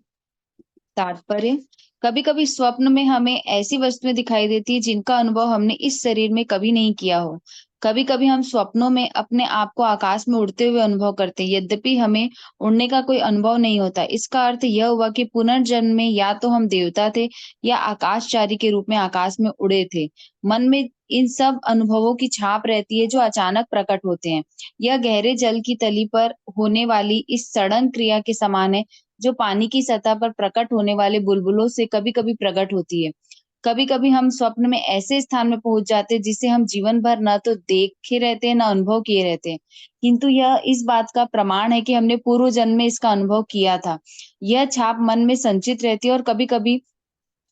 तात्पर्य, कभी कभी स्वप्न में हमें ऐसी वस्तुएं दिखाई देती है जिनका अनुभव हमने इस शरीर में कभी नहीं किया हो। कभी कभी हम स्वप्नों में अपने आप को आकाश में उड़ते हुए अनुभव करते हैं, यद्यपि हमें उड़ने का कोई अनुभव नहीं होता। इसका अर्थ यह हुआ कि पुनर्जन्म में या तो हम देवता थे या आकाशचारी के रूप में आकाश में उड़े थे। मन में इन सब अनुभवों की छाप रहती है जो अचानक प्रकट होते हैं। यह गहरे जल की तली पर होने वाली इस सड़न क्रिया के समान है जो पानी की सतह पर प्रकट होने वाले बुलबुलों से कभी-कभी प्रकट होती है। कभी-कभी हम स्वप्न में ऐसे स्थान में पहुंच जाते हैं जिसे हम जीवन भर न तो देखे रहते हैं न अनुभव किए रहते हैं, किंतु यह इस बात का प्रमाण है कि हमने पूर्व जन्म में इसका अनुभव किया था। यह छाप मन में संचित रहती है और कभी-कभी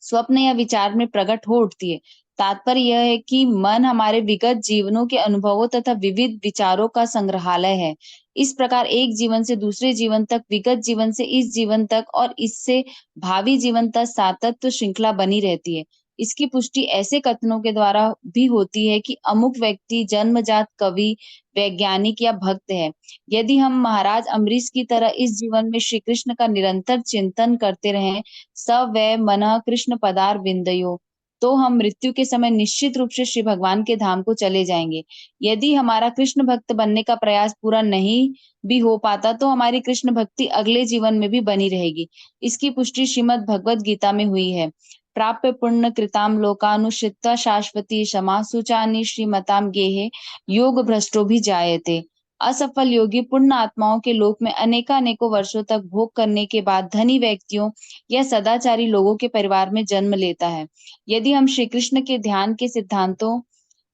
स्वप्न या विचार में प्रकट हो उठती है। तात्पर्य यह है कि मन हमारे विगत जीवनों के अनुभवों तथा विविध विचारों का संग्रहालय है। इस प्रकार एक जीवन से दूसरे जीवन तक, विगत जीवन से इस जीवन तक और इससे भावी जीवन तक सातत्य श्रृंखला बनी रहती है। इसकी पुष्टि ऐसे कथनों के द्वारा भी होती है कि अमुक व्यक्ति जन्मजात कवि, वैज्ञानिक या भक्त है। यदि हम महाराज अम्बरीश की तरह इस जीवन में श्री कृष्ण का निरंतर चिंतन करते रहें, स वै मनः कृष्ण पदार विंदयो, तो हम मृत्यु के समय निश्चित रूप से श्री भगवान के धाम को चले जाएंगे। यदि हमारा कृष्ण भक्त बनने का प्रयास पूरा नहीं भी हो पाता तो हमारी कृष्ण भक्ति अगले जीवन में भी बनी रहेगी। इसकी पुष्टि श्रीमद् भगवद गीता में हुई है। प्राप्य पुण्य कृताम लोकानुशिता शाश्वती क्षमा सुचानी श्रीमताम गेहे योग भ्रष्टो भी जायते। असफल योगी पुण्य आत्माओं के लोक में अनेकानेकों वर्षों तक भोग करने के बाद धनी व्यक्तियों या सदाचारी लोगों के परिवार में जन्म लेता है। यदि हम श्री कृष्ण के ध्यान के सिद्धांतों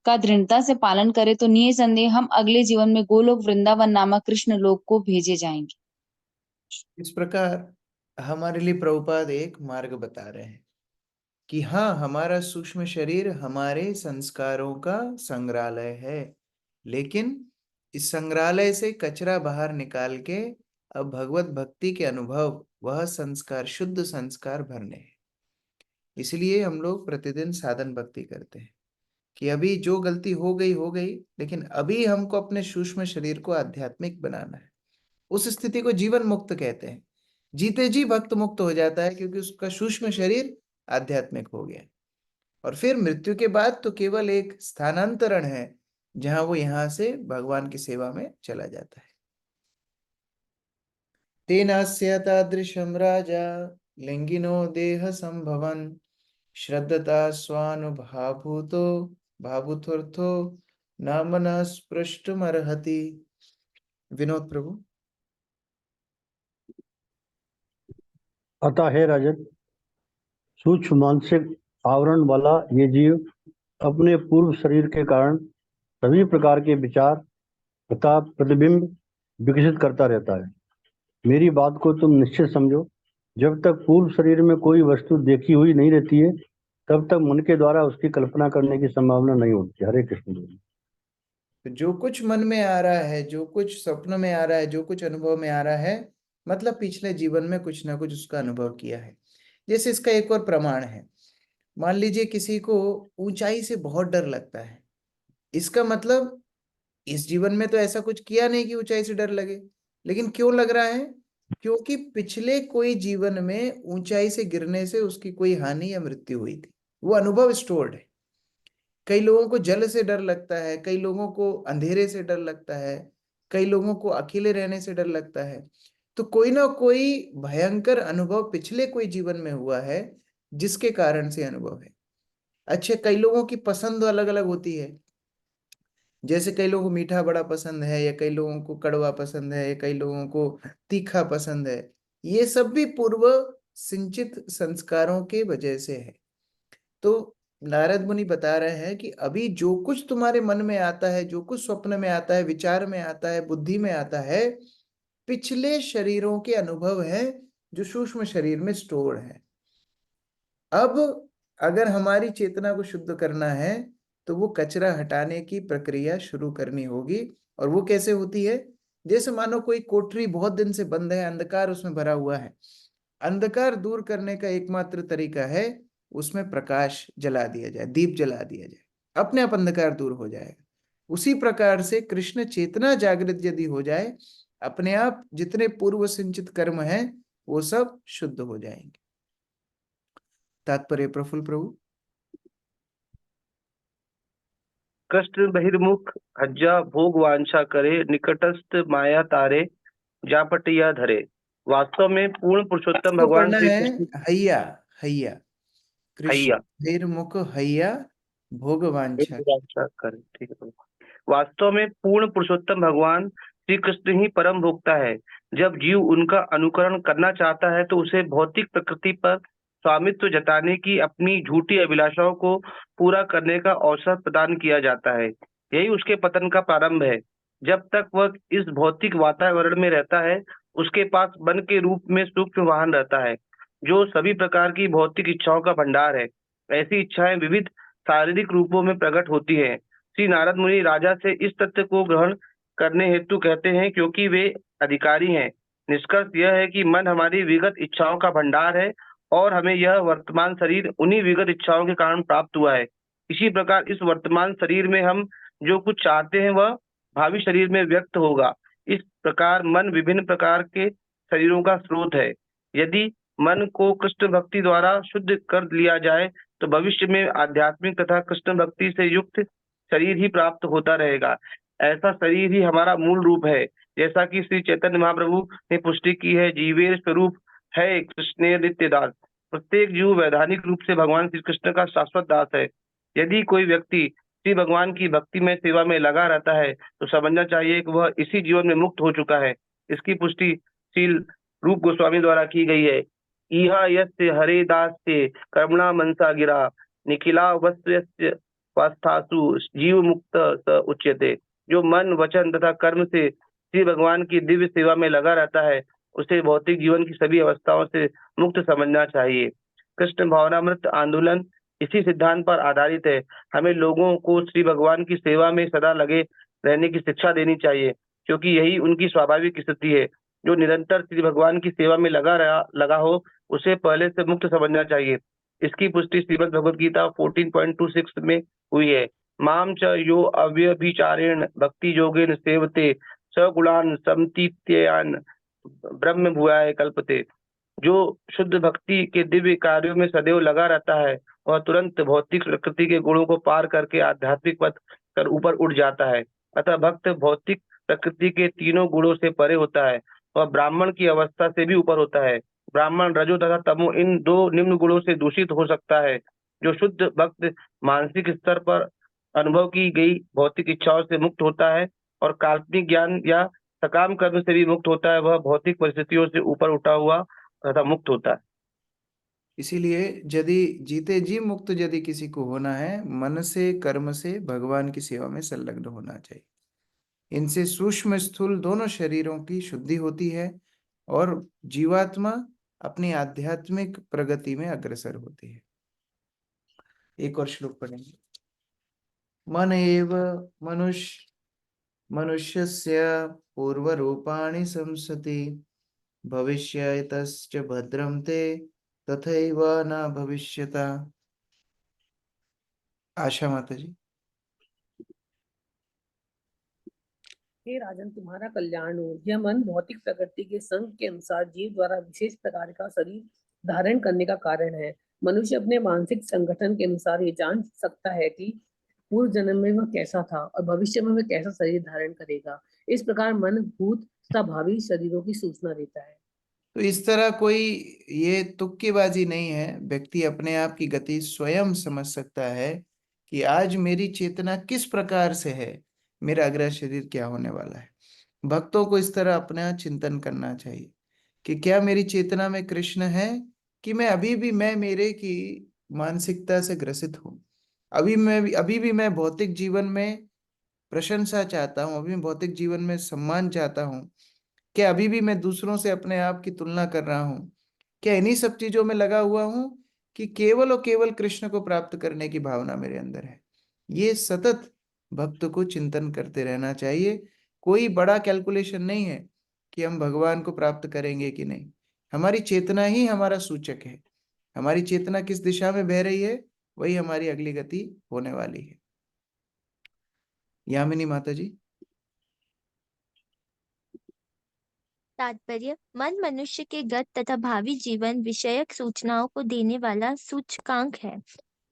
का दृढ़ता से पालन करें तो निसंदेह हम अगले जीवन में गोलोक वृंदावन नामक कृष्ण लोक को भेजे जाएंगे। इस प्रकार हमारे लिए प्रभुपाद एक मार्ग बता रहे हैं कि हाँ, हमारा सूक्ष्म शरीर हमारे संस्कारों का संग्रहालय है, लेकिन इस संग्रहालय से कचरा बाहर निकाल के अब भगवत भक्ति के अनुभव, वह संस्कार, शुद्ध संस्कार भरने हैं। इसलिए हम लोग प्रतिदिन साधन भक्ति करते हैं कि अभी जो गलती हो गई, लेकिन अभी हमको अपने सूक्ष्म शरीर को आध्यात्मिक बनाना है। उस स्थिति को जीवन मुक्त कहते हैं। जीते जी भक्त मुक्त हो जाता है क्योंकि उसका सूक्ष्म शरीर आध्यात्मिक हो गया। और फिर मृत्यु के बाद तो केवल एक स्थानांतरण है जहां वो यहां से भगवान की सेवा में चला जाता है। तेनास्य तादृशं राजा लिंगिनो देह संभवन श्रद्धता स्वानुभाभूतो भाभूथर्थो नामना स्पृष्टमर्हति। विनोद प्रभु। अतः हे राजन, सूक्ष्म मानसिक आवरण वाला ये जीव अपने पूर्व शरीर के कारण सभी प्रकार के विचार तथा प्रतिबिंब विकसित करता रहता है। मेरी बात को तुम निश्चित समझो, जब तक पूर्व शरीर में कोई वस्तु देखी हुई नहीं रहती है तब तक मन के द्वारा उसकी कल्पना करने की संभावना नहीं होती। हरे कृष्ण। तो जो कुछ मन में आ रहा है, जो कुछ स्वप्न में आ रहा है, जो कुछ अनुभव में आ रहा है, मतलब पिछले जीवन में कुछ ना कुछ उसका अनुभव किया है। जैसे इसका एक और प्रमाण है, मान लीजिए किसी को ऊंचाई से बहुत डर लगता है, इसका मतलब इस जीवन में तो ऐसा कुछ किया नहीं कि ऊंचाई से डर लगे, लेकिन क्यों लग रहा है? क्योंकि पिछले कोई जीवन में ऊंचाई से गिरने से उसकी कोई हानि या मृत्यु हुई थी, वो अनुभव स्टोर्ड है। कई लोगों को जल से डर लगता है, कई लोगों को अंधेरे से डर लगता है, कई लोगों को अकेले रहने से डर लगता है। तो कोई ना कोई भयंकर अनुभव पिछले कोई जीवन में हुआ है जिसके कारण से अनुभव है। अच्छे, कई लोगों की पसंद अलग अलग होती है। जैसे कई लोगों को मीठा बड़ा पसंद है, या कई लोगों को कड़वा पसंद है, या कई लोगों को तीखा पसंद है। ये सब भी पूर्व सिंचित संस्कारों के वजह से है। तो नारद मुनि बता रहे हैं कि अभी जो कुछ तुम्हारे मन में आता है, जो कुछ स्वप्न में आता है, विचार में आता है, बुद्धि में आता है, पिछले शरीरों के अनुभव हैं जो सूक्ष्म शरीर में स्टोर है। अब अगर हमारी चेतना को शुद्ध करना है तो वो कचरा हटाने की प्रक्रिया शुरू करनी होगी। और वो कैसे होती है? जैसे मानो कोई कोठरी बहुत दिन से बंद है, अंधकार उसमें भरा हुआ है, अंधकार दूर करने का एकमात्र तरीका है उसमें प्रकाश जला दिया जाए, दीप जला दिया जाए, अपने आप अंधकार दूर हो जाएगा। उसी प्रकार से कृष्ण चेतना जागृत यदि हो जाए, अपने आप जितने पूर्व संचित कर्म है वो सब शुद्ध हो जाएंगे। तात्पर्य प्रफुल्ल प्रभु। कृष्ण बहिर्मुख हज्जा भोग वांछा करे, निकटस्थ माया तारे जापटिया धरे। वास्तव में पूर्ण पुरुषोत्तम तो भगवान पढ़ना श्री है कृष्ण हैया, हैया, कृष्ण हैया बहिर्मुख हैया भोग वांछा। भोग वांछा करे, ठीक है प्रभु। वास्तव में पूर्ण पुरुषोत्तम भगवान श्री कृष्ण ही परम भोक्ता है। जब जीव उनका अनुकरण करना चाहता है तो उसे भौतिक प्रकृति पर स्वामित्व जताने की अपनी झूठी अभिलाषाओं को पूरा करने का अवसर प्रदान किया जाता है। यही उसके पतन का प्रारंभ है। जब तक वह इस भौतिक वातावरण में रहता है, उसके पास मन के रूप में सूक्ष्म वाहन रहता है, जो सभी प्रकार की भौतिक इच्छाओं का भंडार है। ऐसी इच्छाएं विविध शारीरिक रूपों में प्रकट होती है। श्री नारद मुनि राजा से इस तथ्य को ग्रहण करने हेतु कहते हैं क्योंकि वे अधिकारी हैं। निष्कर्ष यह है कि मन हमारी विगत इच्छाओं का भंडार है और हमें यह वर्तमान शरीर उन्हीं विगत इच्छाओं के कारण प्राप्त हुआ है। इसी प्रकार इस वर्तमान शरीर में हम जो कुछ चाहते हैं वह भावी शरीर में व्यक्त होगा। इस प्रकार मन विभिन्न प्रकार के शरीरों का स्रोत है। यदि मन को कृष्ण भक्ति द्वारा शुद्ध कर लिया जाए तो भविष्य में आध्यात्मिक तथा कृष्ण भक्ति से युक्त शरीर ही प्राप्त होता रहेगा। ऐसा शरीर ही हमारा मूल रूप है, जैसा कि श्री चैतन्य महाप्रभु ने पुष्टि की है। जीवेर स्वरूप है कृष्ण नित्य दास। प्रत्येक जीव वैधानिक रूप से भगवान श्री कृष्ण का शाश्वत दास है। यदि कोई व्यक्ति श्री भगवान की भक्ति में सेवा में लगा रहता है तो समझना चाहिए कि वह इसी जीवन में मुक्त हो चुका है। इसकी पुष्टि श्री रूप गोस्वामी द्वारा की गई है। इहा यस्य हरे दास्य कर्मणा मनसा गिरा, निखिला वस्यस्य वास्थासु जीव मुक्त स उच्यते। जो मन वचन तथा कर्म से श्री भगवान की दिव्य सेवा में लगा रहता है उसे भौतिक जीवन की सभी अवस्थाओं से मुक्त समझना चाहिए। कृष्ण भावनामृत आंदोलन इसी सिद्धांत पर आधारित है। हमें लोगों को श्री भगवान की सेवा में सदा लगे रहने की शिक्षा देनी चाहिए, क्योंकि यही उनकी स्वाभाविक स्थिति है। जो निरंतर श्री भगवान की सेवा में लगा हो उसे पहले से मुक्त समझना चाहिए। इसकी पुष्टि श्रीमद् भगवद गीता 14.26 में हुई है। माम च यो अव्यभिचारेण भक्ति योगेन सेवते सगुणान समतीत्यान ब्रह्म भूयाय कल्पते। जो शुद्ध भक्ति के दिव्य कार्यों में सदैव लगा रहता है वह तुरंत भौतिक प्रकृति के गुणों को पार करके आध्यात्मिक पथ कर ऊपर उठ जाता है। अतः भक्त भौतिक प्रकृति के तीनों गुणों से परे होता है। वह ब्राह्मण की अवस्था से भी ऊपर होता है। ब्राह्मण रजो तथा तमो इन दो निम्न गुणों से दूषित हो सकता है। जो शुद्ध भक्त मानसिक स्तर पर अनुभव की गई भौतिक इच्छाओं से मुक्त होता है और काल्पनिक ज्ञान या सकाम कर्म से भी मुक्त होता है, वह भौतिक परिस्थितियों से ऊपर उठा हुआ तथा मुक्त होता है। इसीलिए यदि जीते जी मुक्त यदि किसी को होना है, मन से कर्म से भगवान की सेवा में संलग्न होना चाहिए। इनसे सूक्ष्म स्थूल दोनों शरीरों की शुद्धि होती है और जीवात्मा अपनी आध्यात्मिक प्रगति में अग्रसर होती है। एक और श्लोक पढ़ेंगे। मन एव मनुष्यस्य पूर्व रूपाणि संसति, भविष्यतश्च भद्रं ते तथैव न भविष्यता। आशा माता जी। हे राजन, तुम्हारा कल्याण हो। यह मन भौतिक प्रकृति के संग के अनुसार जीव द्वारा विशेष प्रकार का शरीर धारण करने का कारण है। मनुष्य अपने मानसिक संगठन के अनुसार ये जान सकता है कि पूर्व जन्म में वह कैसा था और भविष्य में वह कैसा शरीर धारण करेगा। इस प्रकार मन भूत तथा भावी शरीरों की सूचना देता है। तो इस तरह कोई ये तुक्केबाजी नहीं है। व्यक्ति अपने आप की गति स्वयं समझ सकता है कि आज मेरी चेतना किस प्रकार से है, मेरा अगला शरीर क्या होने वाला है। भक्तों को इस तरह अपना चिंतन करना चाहिए कि क्या मेरी चेतना में कृष्ण है कि मैं अभी भी मैं मेरे की मानसिकता से ग्रसित हूँ। अभी भी मैं भौतिक जीवन में प्रशंसा चाहता हूँ, अभी मैं भौतिक जीवन में सम्मान चाहता हूँ। क्या अभी भी मैं दूसरों से अपने आप की तुलना कर रहा हूँ? क्या इन्हीं सब चीजों में लगा हुआ हूँ कि केवल और केवल कृष्ण को प्राप्त करने की भावना मेरे अंदर है? ये सतत भक्त को चिंतन करते रहना चाहिए। कोई बड़ा कैलकुलेशन नहीं है कि हम भगवान को प्राप्त करेंगे कि नहीं। हमारी चेतना ही हमारा सूचक है। हमारी चेतना किस दिशा में बह रही है, वही हमारी अगली गति होने वाली है। यामिनी माता जी। तात्पर्य: मन मनुष्य के गत तथा भावी जीवन विषयक सूचनाओं को देने वाला सूचकांक है।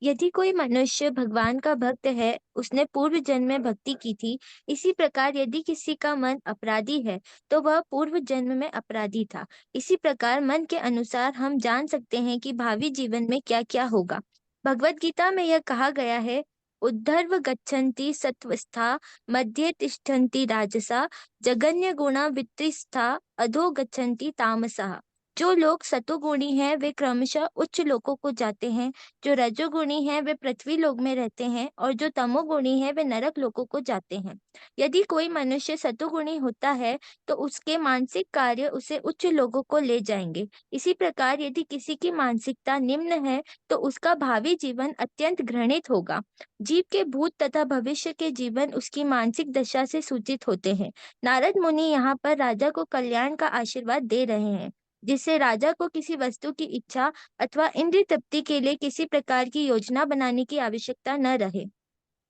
यदि कोई मनुष्य भगवान का भक्त है, उसने पूर्व जन्म में भक्ति की थी। इसी प्रकार यदि किसी का मन अपराधी है, तो वह पूर्व जन्म में अपराधी था। इसी प्रकार मन के अनुसार हम जान सकते हैं कि भावी जीवन में क्या क्या होगा। भगवत गीता में यह कहा गया है: उद्धर्व गच्छन्ति सत्वस्था, मध्ये तिष्ठन्ति राजसा, जगन्य गुणा वित्तिस्था, अधो गच्छन्ति तामसः। जो लोग सतोगुणी हैं वे क्रमशः उच्च लोकों को जाते हैं, जो रजोगुणी हैं वे पृथ्वी लोक में रहते हैं, और जो तमोगुणी हैं वे नरक लोकों को जाते हैं। यदि कोई मनुष्य सतोगुणी होता है तो उसके मानसिक कार्य उसे उच्च लोकों को ले जाएंगे। इसी प्रकार यदि किसी की मानसिकता निम्न है तो उसका भावी जीवन अत्यंत घृणित होगा। जीव के भूत तथा भविष्य के जीवन उसकी मानसिक दशा से सूचित होते हैं। नारद मुनि यहाँ पर राजा को कल्याण का आशीर्वाद दे रहे हैं, जिससे राजा को किसी वस्तु की इच्छा अथवा इंद्रिय तृप्ति के लिए किसी प्रकार की योजना बनाने की आवश्यकता न रहे।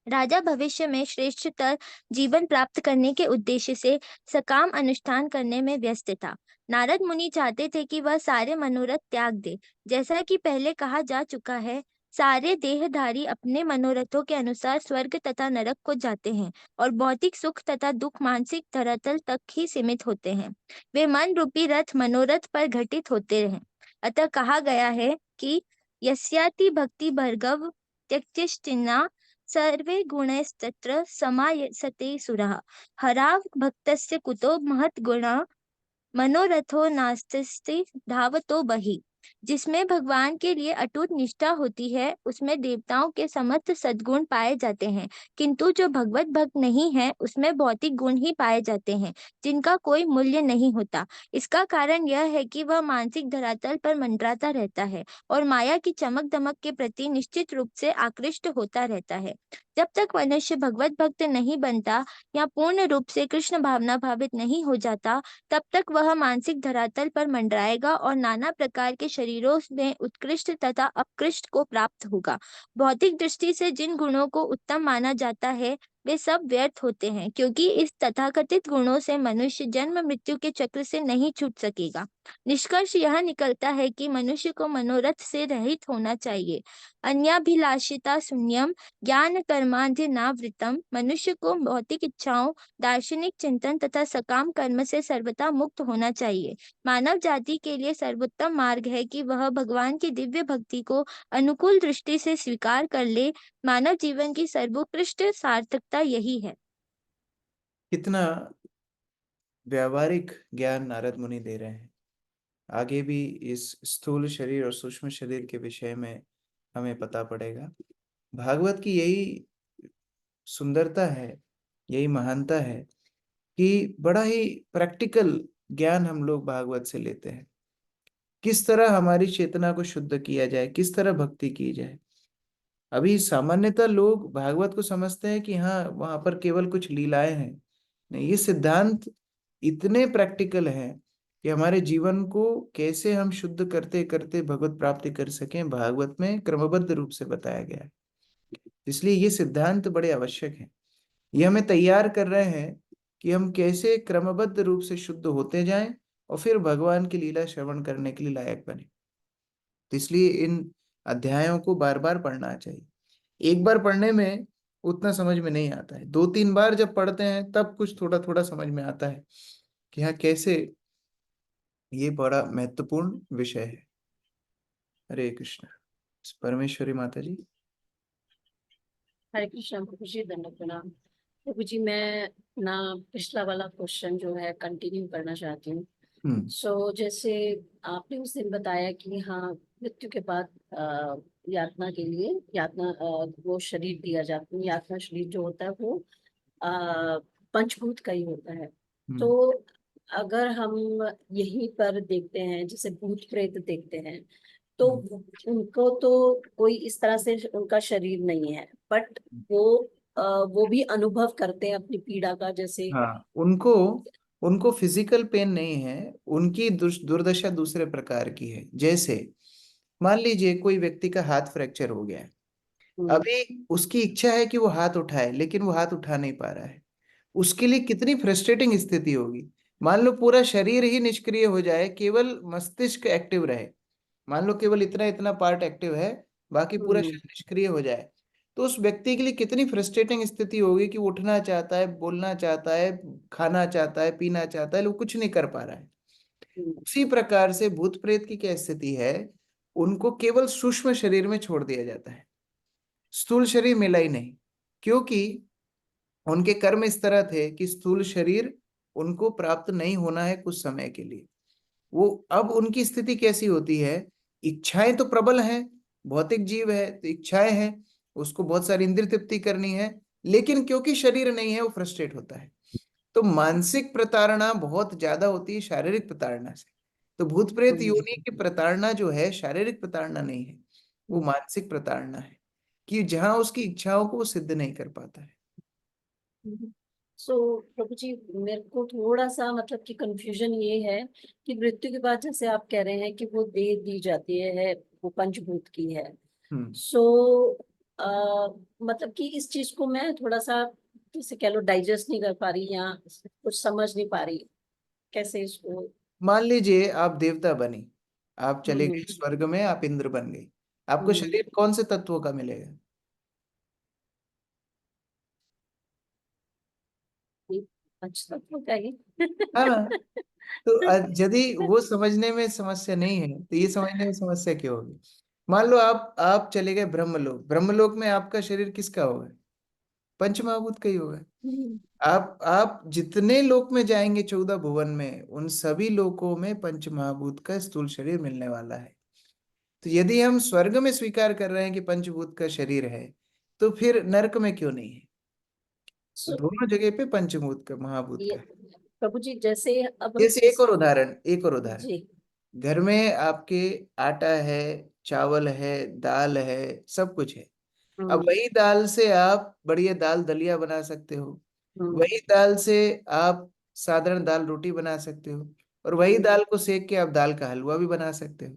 राजा भविष्य में श्रेष्ठतर जीवन प्राप्त करने के उद्देश्य से सकाम अनुष्ठान करने में व्यस्त था। नारद मुनि चाहते थे कि वह सारे मनोरथ त्याग दे। जैसा कि पहले कहा जा चुका है, सारे देहधारी अपने मनोरथों के अनुसार स्वर्ग तथा नरक को जाते हैं, और भौतिक सुख तथा दुख मानसिक धरातल तक ही सीमित होते हैं। वे मन रूपी रथ मनोरथ पर घटित होते हैं। अतः कहा गया है कि यस्याति भक्ति भर्गव त्यक्तिश्चिन्ना सर्वे गुणैस्तत्र समायसते सुरः, हराव भक्तस्य कुतो महत् गुणा, मनोरथो नास्ति धावतो बहि। जिसमें भगवान के लिए अटूट निष्ठा होती है, उसमें देवताओं के समस्त सद्गुण पाए जाते हैं, किंतु जो भगवत भक्त नहीं है उसमें भौतिक गुण ही पाए जाते हैं, जिनका कोई मूल्य नहीं होता। इसका कारण यह है कि वह मानसिक धरातल पर मंडराता रहता है और माया की चमक दमक के प्रति निश्चित रूप से आकृष्ट होता रहता है। जब तक मनुष्य भगवत भक्त नहीं बनता या पूर्ण रूप से कृष्ण भावना भावित नहीं हो जाता, तब तक वह मानसिक धरातल पर मंडराएगा और नाना प्रकार के शरीरों में उत्कृष्ट तथा अपकृष्ट को प्राप्त होगा। भौतिक दृष्टि से जिन गुणों को उत्तम माना जाता है वे सब व्यर्थ होते हैं, क्योंकि इस तथाकथित गुणों से मनुष्य जन्म मृत्यु के चक्र से नहीं छूट सकेगा। निष्कर्ष यह निकलता है कि मनुष्य को मनोरथ से रहित होना चाहिए। अन्याभिलाषिता शून्यम ज्ञान कर्माधिनावृतम। मनुष्य को भौतिक इच्छाओं, दार्शनिक चिंतन तथा सकाम कर्म से सर्वथा मुक्त होना चाहिए। मानव जाति के लिए सर्वोत्तम मार्ग है कि वह भगवान की दिव्य भक्ति को अनुकूल दृष्टि से स्वीकार कर ले। मानव जीवन की सर्वोत्कृष्ट सार्थकता यही है। कितना व्यावहारिक ज्ञान नारद मुनि दे रहे हैं। आगे भी इस स्थूल शरीर और सूक्ष्म शरीर के विषय में हमें पता पड़ेगा। भागवत की यही सुंदरता है, यही महानता है कि बड़ा ही प्रैक्टिकल ज्ञान हम लोग भागवत से लेते हैं। किस तरह हमारी चेतना को शुद्ध किया जाए, किस तरह भक्ति की जाए। अभी सामान्यतः लोग भागवत को समझते हैं कि हाँ, वहां पर केवल कुछ लीलाएं हैं। नहीं, ये सिद्धांत इतने प्रैक्टिकल हैं कि हमारे जीवन को कैसे हम शुद्ध करते करते भगवत प्राप्ति कर सकें, भागवत में क्रमबद्ध रूप से बताया गया है। इसलिए ये सिद्धांत बड़े आवश्यक हैं। ये हमें तैयार कर रहे हैं कि हम कैसे क्रमबद्ध रूप से शुद्ध होते जाएं और फिर भगवान की लीला श्रवण करने के लिए लायक बने। तो इसलिए इन अध्यायों को बार बार पढ़ना चाहिए। एक बार पढ़ने में उतना समझ में नहीं आता है, 2-3 बार जब पढ़ते हैं तब कुछ थोड़ा थोड़ा समझ में आता है कि हाँ, कैसे ये बड़ा महत्वपूर्ण विषय है। हरे कृष्ण। परमेश्वरी माता जी। हरे कृष्ण प्रभु जी, दंडवत प्रणाम। प्रभु जी, मैं ना पिछला वाला क्वेश्चन जो है कंटिन्यू करना चाहती हूँ। जैसे आपने उस दिन बताया कि हाँ, मृत्यु के बाद यातना के लिए वो शरीर दिया जाता है। यातना शरीर जो होता है वो पंचभूत का ही होता है। तो अगर हम यहीं पर देखते हैं, जैसे भूत प्रेत देखते हैं, तो उनको तो कोई इस तरह से उनका शरीर नहीं है, बट वो वो भी अनुभव करते हैं अपनी पीड़ा का, जैसे हाँ, उनको उनको फिजिकल पेन नहीं है, उनकी दुर्दशा दूसरे प्रकार की है। जैसे मान लीजिए कोई व्यक्ति का हाथ फ्रैक्चर हो गया है, अभी उसकी इच्छा है कि वो हाथ उठाए, लेकिन वो हाथ उठा नहीं पा रहा है। उसके लिए कितनी फ्रस्ट्रेटिंग स्थिति होगी। मान लो पूरा शरीर ही निष्क्रिय हो जाए, केवल मस्तिष्क एक्टिव रहे, मान लो केवल इतना इतना पार्ट एक्टिव है, बाकी पूरा शरीर निष्क्रिय हो जाए, तो उस व्यक्ति के लिए कितनी फ्रस्ट्रेटिंग स्थिति होगी कि वो उठना चाहता है, बोलना चाहता है, खाना चाहता है, पीना चाहता है, लेकिन कुछ नहीं कर पा रहा है। उसी प्रकार से भूत प्रेत की क्या स्थिति है, उनको केवल सूक्ष्म शरीर में छोड़ दिया जाता है, स्थूल शरीर मिला ही नहीं, क्योंकि उनके कर्म इस तरह थे कि स्थूल शरीर उनको प्राप्त नहीं होना है कुछ समय के लिए। वो अब उनकी स्थिति कैसी होती है, इच्छाएं तो प्रबल हैं, भौतिक जीव है तो इच्छाएं हैं, उसको बहुत सारी इंद्रिय तृप्ति करनी है, लेकिन क्योंकि शरीर नहीं है वो फ्रस्ट्रेट होता है। तो मानसिक प्रताड़ना बहुत ज्यादा होती है शारीरिक प्रताड़ना से। तो भूत प्रेत योनि की प्रताड़ना जो है शारीरिक प्रताड़ना नहीं है, वो मानसिक प्रताड़ना है, कि जहां उसकी इच्छाओं को वो सिद्ध नहीं कर पाता है। सो प्रभु जी, मेरे को थोड़ा सा मतलब कि कंफ्यूजन ये है कि मृत्यु के बाद जैसे आप कह रहे हैं कि वो देह दी जाती है, वो पंचभूत की है। सो मतलब कि इस चीज को मैं थोड़ा सा जैसे कह लो डाइजेस्ट नहीं कर पा रही या कुछ समझ नहीं पा रही कैसे इसको। मान लीजिए आप देवता बनी, आप चले गए स्वर्ग में, आप इंद्र बन गए, आपको शरीर कौन से तत्वों का मिलेगा? पंचतत्व का ही। हाँ, तो यदि वो समझने में समस्या नहीं है तो ये समझने में समस्या क्यों होगी? मान लो आप चले गए ब्रह्मलोक, ब्रह्मलोक में आपका शरीर किसका होगा? पंचमहाभूत का ही होगा। आप जितने लोक में जाएंगे 14 भुवन में, उन सभी लोकों में पंचमहाभूत का स्थूल शरीर मिलने वाला है। तो यदि हम स्वर्ग में स्वीकार कर रहे हैं कि पंचभूत का शरीर है, तो फिर नरक में क्यों नहीं है? तो दोनों जगह पे पंचभूत का, महाभूत का है। प्रभु जी जैसे अब जैसे एक और उदाहरण, जी घर में आपके आटा है, चावल है, दाल है, सब कुछ है। अब वही दाल से आप बढ़िया दाल दलिया बना सकते हो, वही दाल से आप साधारण दाल रोटी बना सकते हो, और वही दाल को सेक के आप दाल का हलवा भी बना सकते हो।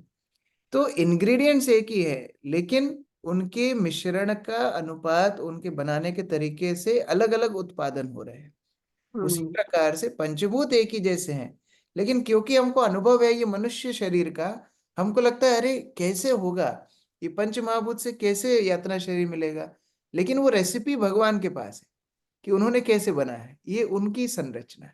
तो इंग्रेडिएंट्स एक ही है, लेकिन उनके मिश्रण का अनुपात, उनके बनाने के तरीके से अलग अलग उत्पादन हो रहे हैं। उसी प्रकार से पंचभूत एक ही जैसे हैं, लेकिन क्योंकि हमको अनुभव है ये मनुष्य शरीर का, हमको लगता है अरे कैसे होगा, ये पंच महाभूत से कैसे यातना शरीर मिलेगा। लेकिन वो रेसिपी भगवान के पास है कि उन्होंने कैसे बनाया है, ये उनकी संरचना है।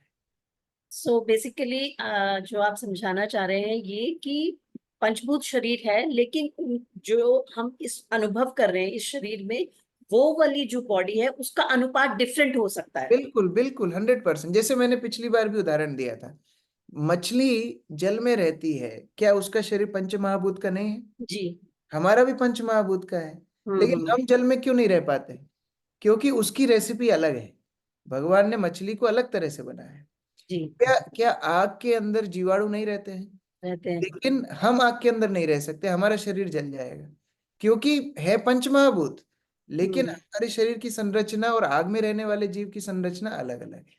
सो बेसिकली जो आप समझाना चाह रहे हैं ये कि पंचभूत शरीर है, लेकिन जो हम इस अनुभव कर रहे हैं इस शरीर में, वो वाली जो बॉडी है उसका अनुपात डिफरेंट हो सकता है। बिल्कुल बिल्कुल 100%। जैसे मैंने पिछली बार भी उदाहरण दिया था, मछली जल में रहती है, क्या उसका शरीर पंच महाभूत का नहीं है? जी हमारा भी पंच महाभूत का है, लेकिन हम जल में क्यों नहीं रह पाते? क्योंकि उसकी रेसिपी अलग है। भगवान ने मछली को अलग तरह से बनाया है। जी क्या क्या आग के अंदर जीवाणु नहीं रहते हैं? रहते हैं। लेकिन हम आग के अंदर नहीं रह सकते, हमारा शरीर जल जाएगा, क्योंकि है पंचमहाभूत, लेकिन हमारे शरीर की संरचना और आग में रहने वाले जीव की संरचना अलग अलग है।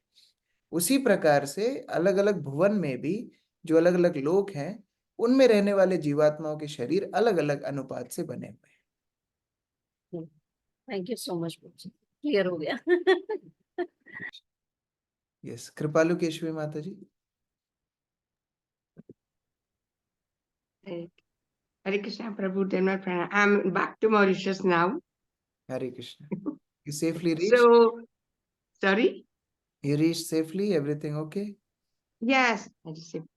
उसी प्रकार से अलग अलग भुवन में भी जो अलग अलग लोक हैं, उनमें रहने वाले जीवात्माओं के शरीर अलग अलग अनुपात से बने हुए हैं। Thank you so much, clear हो गया। यस, कृपालु केशवी माता जी। Hare Krishna, Prabhu, Dharma Prana. I'm back to Mauritius now. Hare Krishna. You safely reached? So, sorry? You reached safely? Everything okay? Yes,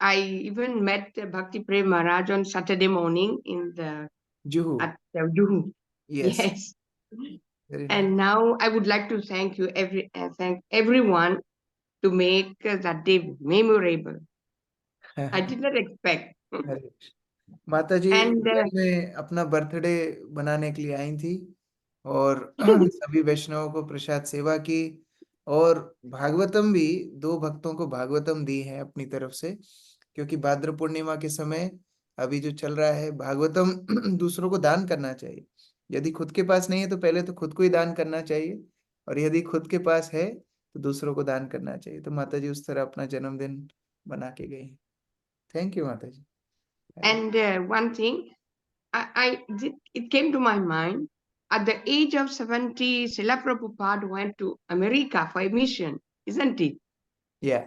I even met Bhakti Prem Maharaj on Saturday morning in the Juhu. At Juhu. Yes. Very nice. And now I would like to thank you, thank everyone to make that day memorable. I did not expect. माता जी And घर में अपना बर्थडे बनाने के लिए आई थी, और सभी वैष्णवों को प्रसाद सेवा की, और भागवतम भी 2 भक्तों को भागवतम दी है अपनी तरफ से, क्योंकि भाद्र पूर्णिमा के समय अभी जो चल रहा है, भागवतम दूसरों को दान करना चाहिए। यदि खुद के पास नहीं है तो पहले तो खुद को ही दान करना चाहिए, और यदि खुद के पास है तो दूसरों को दान करना चाहिए। तो माता जी उस तरह अपना जन्मदिन बना के गई। थैंक यू माता जी। And one thing, it came to my mind, at the age of 70, Srila Prabhupada went to America for a mission, isn't it? Yeah.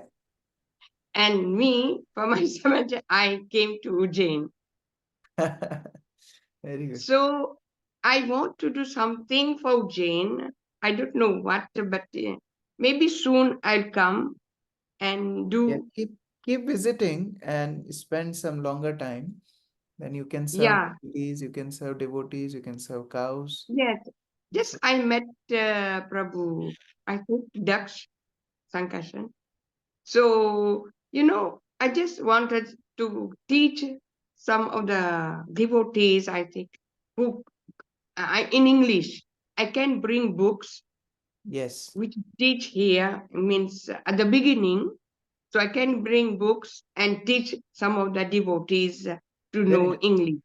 And me, for my 70, I came to Ujjain. Very good. So I want to do something for Ujjain. I don't know what, but maybe soon I'll come and Yeah, do. keep visiting and spend some longer time. Then you can serve Yeah. devotees, you can serve devotees, you can serve cows. Yes. Just I met Prabhu, I think Daksh Sankarshan. So, I just wanted to teach some of the devotees, I think, who in English. I can bring books Yes. which teach here, means at the beginning. So I can bring books and teach some of the devotees to Very know nice. English.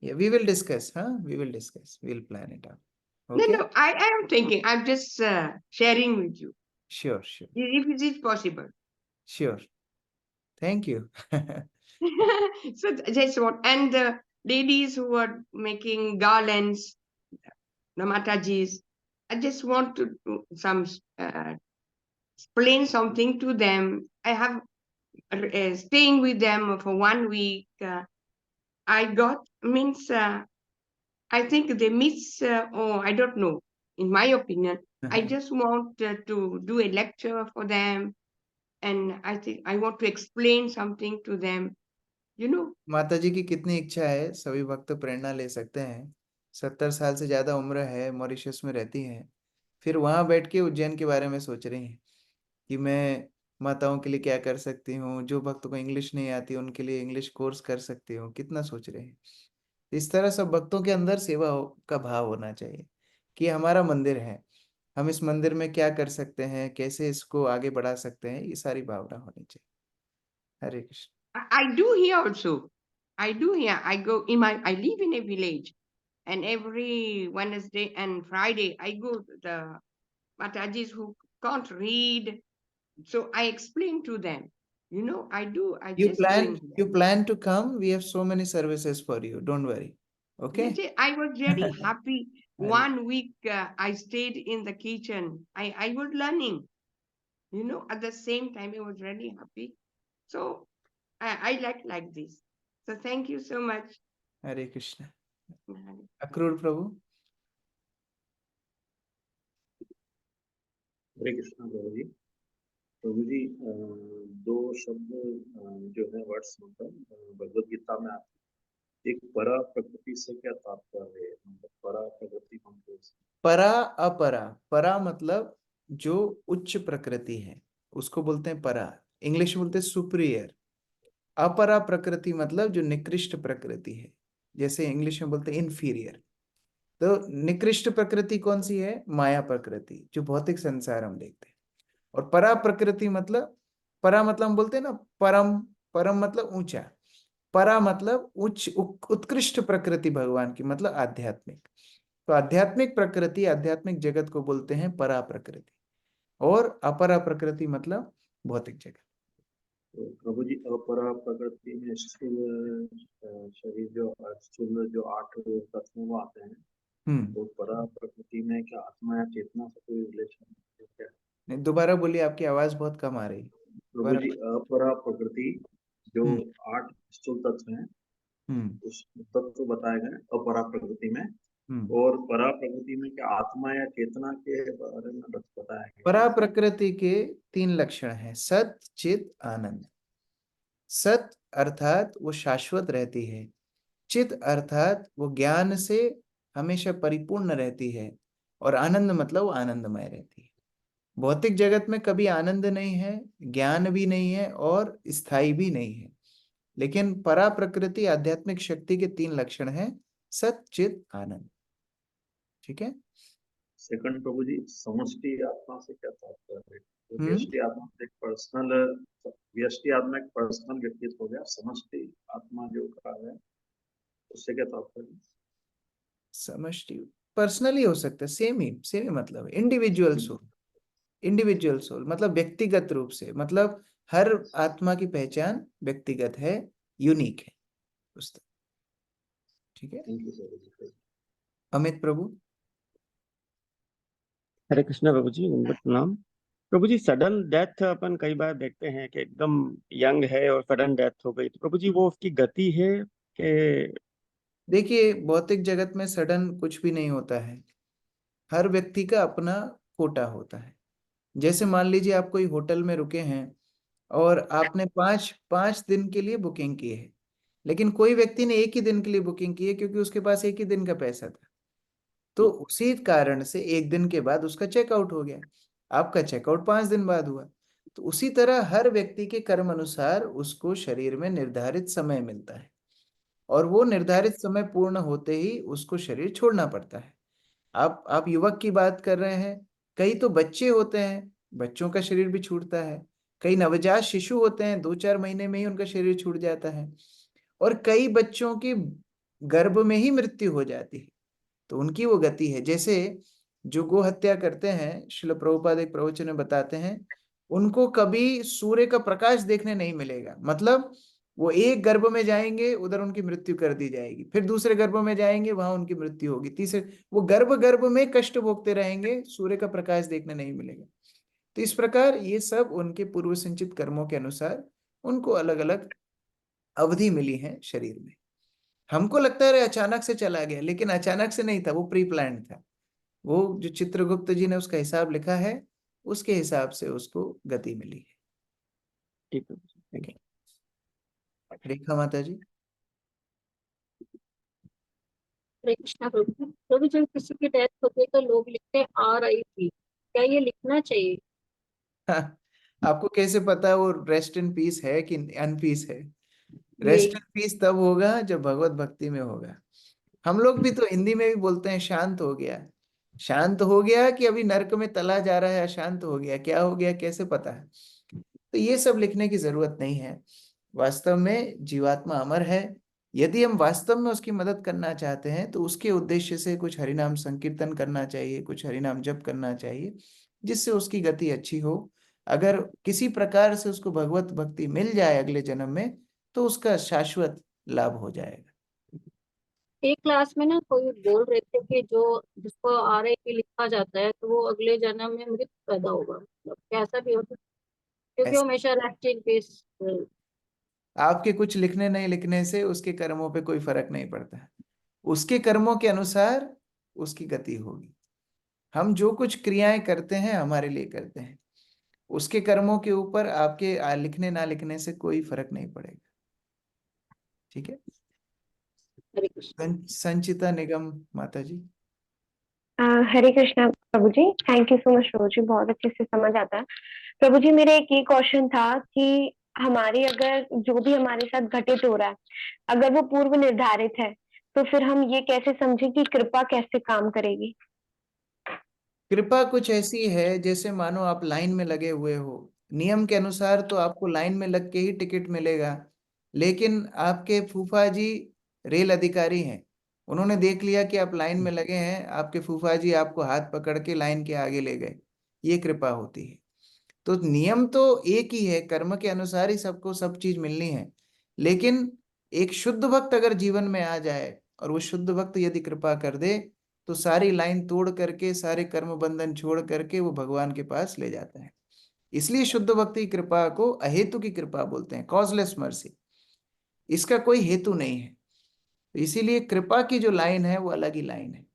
Yeah, we will discuss, huh? We will discuss. We'll plan it out. No, Okay? no, I am thinking, I'm just sharing with you. Sure, sure, If it is possible. sure. Thank you. So that's what. And the ladies who are making garlands, the Matajis, I just want to do explain something to them. I have staying with them for 1 week. I got, means, I think they miss, or I don't know, in my opinion, I just want to do a lecture for them. And I think I want to explain something to them, माता जी की कितनी इच्छा है, सभी भक्त प्रेरणा ले सकते हैं। 70 साल से ज्यादा उम्र है, मॉरिशस में रहती हैं, फिर वहां बैठ के उज्जैन के बारे में सोच रही हैं कि मैं माताओं के लिए क्या कर सकती हूँ, जो भक्तों को इंग्लिश नहीं आती उनके लिए इंग्लिश कोर्स कर सकती हूँ। कितना सोच रहे हैं। इस तरह सब भक्तों के अंदर सेवा का भाव होना चाहिए कि हमारा मंदिर है, हम इस मंदिर में क्या कर सकते हैं, कैसे इसको आगे बढ़ा सकते हैं, ये सारी भावना होनी चाहिए। हरे Krishna. I do here also. I do here. I live in a village, and every Wednesday and Friday I go to the Matajis who can't read. So I explain to them. I do. I You just doing. plan to come, we have so many services for you, don't worry. Okay? Yes, I was very happy. 1 week I stayed in the kitchen. I was learning. At the same time I was really happy. So I like this. So thank you so much. हरे कृष्ण। अक्रूर प्रभु। हरे कृष्ण प्रभु जी। प्रभु जी, 2 शब्द जो है वर्ड्स मतलब भगवत गीता में आते हैं। एक परा प्रकृति से क्या तात्पर्य है? मतलब परा प्रकृति परा अपरा। परा मतलब जो उच्च प्रकृति है उसको बोलते हैं परा, इंग्लिश में बोलते हैं सुपीरियर। अपरा प्रकृति मतलब जो निकृष्ट प्रकृति है, जैसे इंग्लिश में बोलते हैं इन्फीरियर। तो निकृष्ट प्रकृति कौन सी है? माया प्रकृति, जो भौतिक संसार हम देखते हैं। और परा प्रकृति मतलब, परा मतलब हम बोलते हैं ना परम, परम मतलब ऊंचा, परा मतलब उच्च उत्कृष्ट प्रकृति भगवान की, मतलब आध्यात्मिक। तो आध्यात्मिक प्रकृति, आध्यात्मिक जगत को बोलते हैं परा प्रकृति, और अपरा प्रकृति मतलब भौतिक जगत। तो प्रभु जी, अपरा प्रकृति में स्थूल शरीर जो 8 तत्वों आते हैं, तो परा प्रकृति में क्या आत्मा या चेतना से कोई रिलेशन है क्या? नहीं, दोबारा बोलिए, आपकी आवाज बहुत कम आ रही है। प्रभु जी, अपरा प्रकृति जो 8 स्थूल तत्व हैं, उस तत्व बताए गए अपरा प्रकृति में, और परा प्रकृति में क्या आत्मा या चेतना के बारे में बताया गया? परा प्रकृति के 3 लक्षण हैं, सत, चित, आनंद। सत अर्थात वो शाश्वत रहती है, चित अर्थात वो ज्ञान से हमेशा परिपूर्ण रहती है, और आनंद मतलब वो आनंदमय रहती है। भौतिक जगत में कभी आनंद नहीं है, ज्ञान भी नहीं है, और स्थायी भी नहीं है। लेकिन परा प्रकृति आध्यात्मिक शक्ति के 3 लक्षण हैं, सत, चित, आनंद। ठीक है। सेकंड प्रभु जी, समष्टि आत्मा से क्या तात्पर्य है? व्यष्टि आत्मा एक पर्सनल, व्यष्टि आत्मा एक पर्सनल व्यक्तित्व हो गया, समष्टि आत्मा जो कहा है उससे क्या तात्पर्य? समष्टि पर्सनली हो सकता है, सेम ही मतलब है, इंडिविजुअल सोल मतलब व्यक्तिगत रूप से, मतलब हर आत्मा की पहचान व्यक्तिगत है, यूनिक है उस तक। ठीक है, अमित प्रभु। हरे कृष्णा प्रभु जी, दंडवत प्रणाम। प्रभु जी, सडन डेथ अपन कई बार देखते हैं कि एकदम यंग है और सडन डेथ हो गई, तो प्रभु जी वो उसकी गति है कि? देखिए, भौतिक जगत में सडन कुछ भी नहीं होता है, हर व्यक्ति का अपना कोटा होता है। जैसे मान लीजिए आप कोई होटल में रुके हैं और आपने पाँच पाँच दिन के लिए बुकिंग की है, लेकिन कोई व्यक्ति ने एक ही दिन के लिए बुकिंग की है क्योंकि उसके पास एक ही दिन का पैसा था, तो उसी कारण से एक दिन के बाद उसका चेकआउट हो गया, आपका चेकआउट 5 दिन बाद हुआ। तो उसी तरह हर व्यक्ति के कर्म अनुसार उसको शरीर में निर्धारित समय मिलता है, और वो निर्धारित समय पूर्ण होते ही उसको शरीर छोड़ना पड़ता है। आप युवक की बात कर रहे हैं, कई तो बच्चे होते हैं, बच्चों का शरीर भी छूटता है, कई नवजात शिशु होते हैं, 2-4 महीने में ही उनका शरीर छूट जाता है, और कई बच्चों की गर्भ में ही मृत्यु हो जाती है, तो उनकी वो गति है। जैसे जो गो हत्या करते हैं, श्रील प्रभुपाद एक प्रवचन में बताते हैं, उनको कभी सूर्य का प्रकाश देखने नहीं मिलेगा, मतलब वो एक गर्भ में जाएंगे, उधर उनकी मृत्यु कर दी जाएगी, फिर दूसरे गर्भ में जाएंगे, वहां उनकी मृत्यु होगी, तीसरे वो गर्भ गर्भ में कष्ट भोगते रहेंगे, सूर्य का प्रकाश देखने नहीं मिलेगा। तो इस प्रकार ये सब उनके पूर्व संचित कर्मों के अनुसार उनको अलग अलग अवधि मिली है शरीर में। हमको लगता है अचानक से चला गया, लेकिन अचानक से नहीं था, वो प्री प्लान था। वो जो चित्रगुप्त जी ने उसका हिसाब लिखा है, उसके हिसाब से उसको गति मिली है। ठीक है, रेखा माता जी। हरे कृष्णा प्रभु। प्रभु जब किसी की डेथ होती है तो लोग लिखते हैं RIP, क्या ये लिखना चाहिए? आपको कैसे पता वो रेस्ट इन पीस है कि अनपीस है? रेस्ट इन पीस तब होगा जब भगवत भक्ति में होगा। हम लोग भी तो हिंदी में भी बोलते हैं शांत हो गया। शांत हो गया कि अभी नरक में तला जा रहा है, अशांत हो गया, क्या हो गया कैसे पता है? तो ये सब लिखने की जरूरत नहीं है। वास्तव में जीवात्मा अमर है। यदि हम वास्तव में उसकी मदद करना चाहते हैं तो उसके उद्देश्य से कुछ हरिनाम संकीर्तन करना चाहिए, कुछ हरिनाम जप करना चाहिए, जिससे उसकी गति अच्छी हो। अगर किसी प्रकार से उसको भगवत भक्ति मिल जाए अगले जन्म में, तो उसका शाश्वत लाभ हो जाएगा। एक क्लास में ना कोई बोल रहे थे कि जो जिसको RIP लिखा जाता है तो वो अगले जन्म में मृत पैदा होगा, मतलब कैसा भी होता है, क्योंकि वो हमेशा रेस्ट इन पीस। आपके कुछ लिखने नहीं लिखने से उसके कर्मों पे कोई फर्क नहीं पड़ता है, उसके कर्मों के अनुसार उसकी गति होगी। हम जो कुछ क्रियाएं करते हैं हमारे लिए करते हैं, उसके कर्मों के ऊपर आपके लिखने ना लिखने से कोई फर्क नहीं पड़ेगा। ठीक है, संचिता निगम माता जी। हरे कृष्णा प्रभु जी, थैंक यू सो मच प्रभु जी, बहुत अच्छे से समझ आता है। प्रभु जी, मेरा एक ये क्वेश्चन था कि हमारे अगर जो भी हमारे साथ घटित हो रहा है, अगर वो पूर्व निर्धारित है, तो फिर हम ये कैसे समझें कि कृपा कैसे काम करेगी? कृपा कुछ ऐसी है जैसे मानो आप लाइन में लगे हुए हो, नियम के अनुसार तो आपको लाइन में लग के ही टिकट मिलेगा, लेकिन आपके फूफा जी रेल अधिकारी हैं, उन्होंने देख लिया कि आप लाइन में लगे हैं, आपके फूफा जी आपको हाथ पकड़ के लाइन के आगे ले गए, ये कृपा होती है। तो नियम तो एक ही है, कर्म के अनुसार ही सबको सब चीज मिलनी है, लेकिन एक शुद्ध भक्त अगर जीवन में आ जाए और वो शुद्ध भक्त यदि कृपा कर दे, तो सारी लाइन तोड़ करके, सारे कर्म बंधन छोड़ करके वो भगवान के पास ले जाता है। इसलिए शुद्ध भक्ति कृपा को अहेतु की कृपा बोलते हैं, कॉजलेस मर्सी। इसका कोई हेतु नहीं है, तो इसीलिए कृपा की जो लाइन है वो अलग ही लाइन है।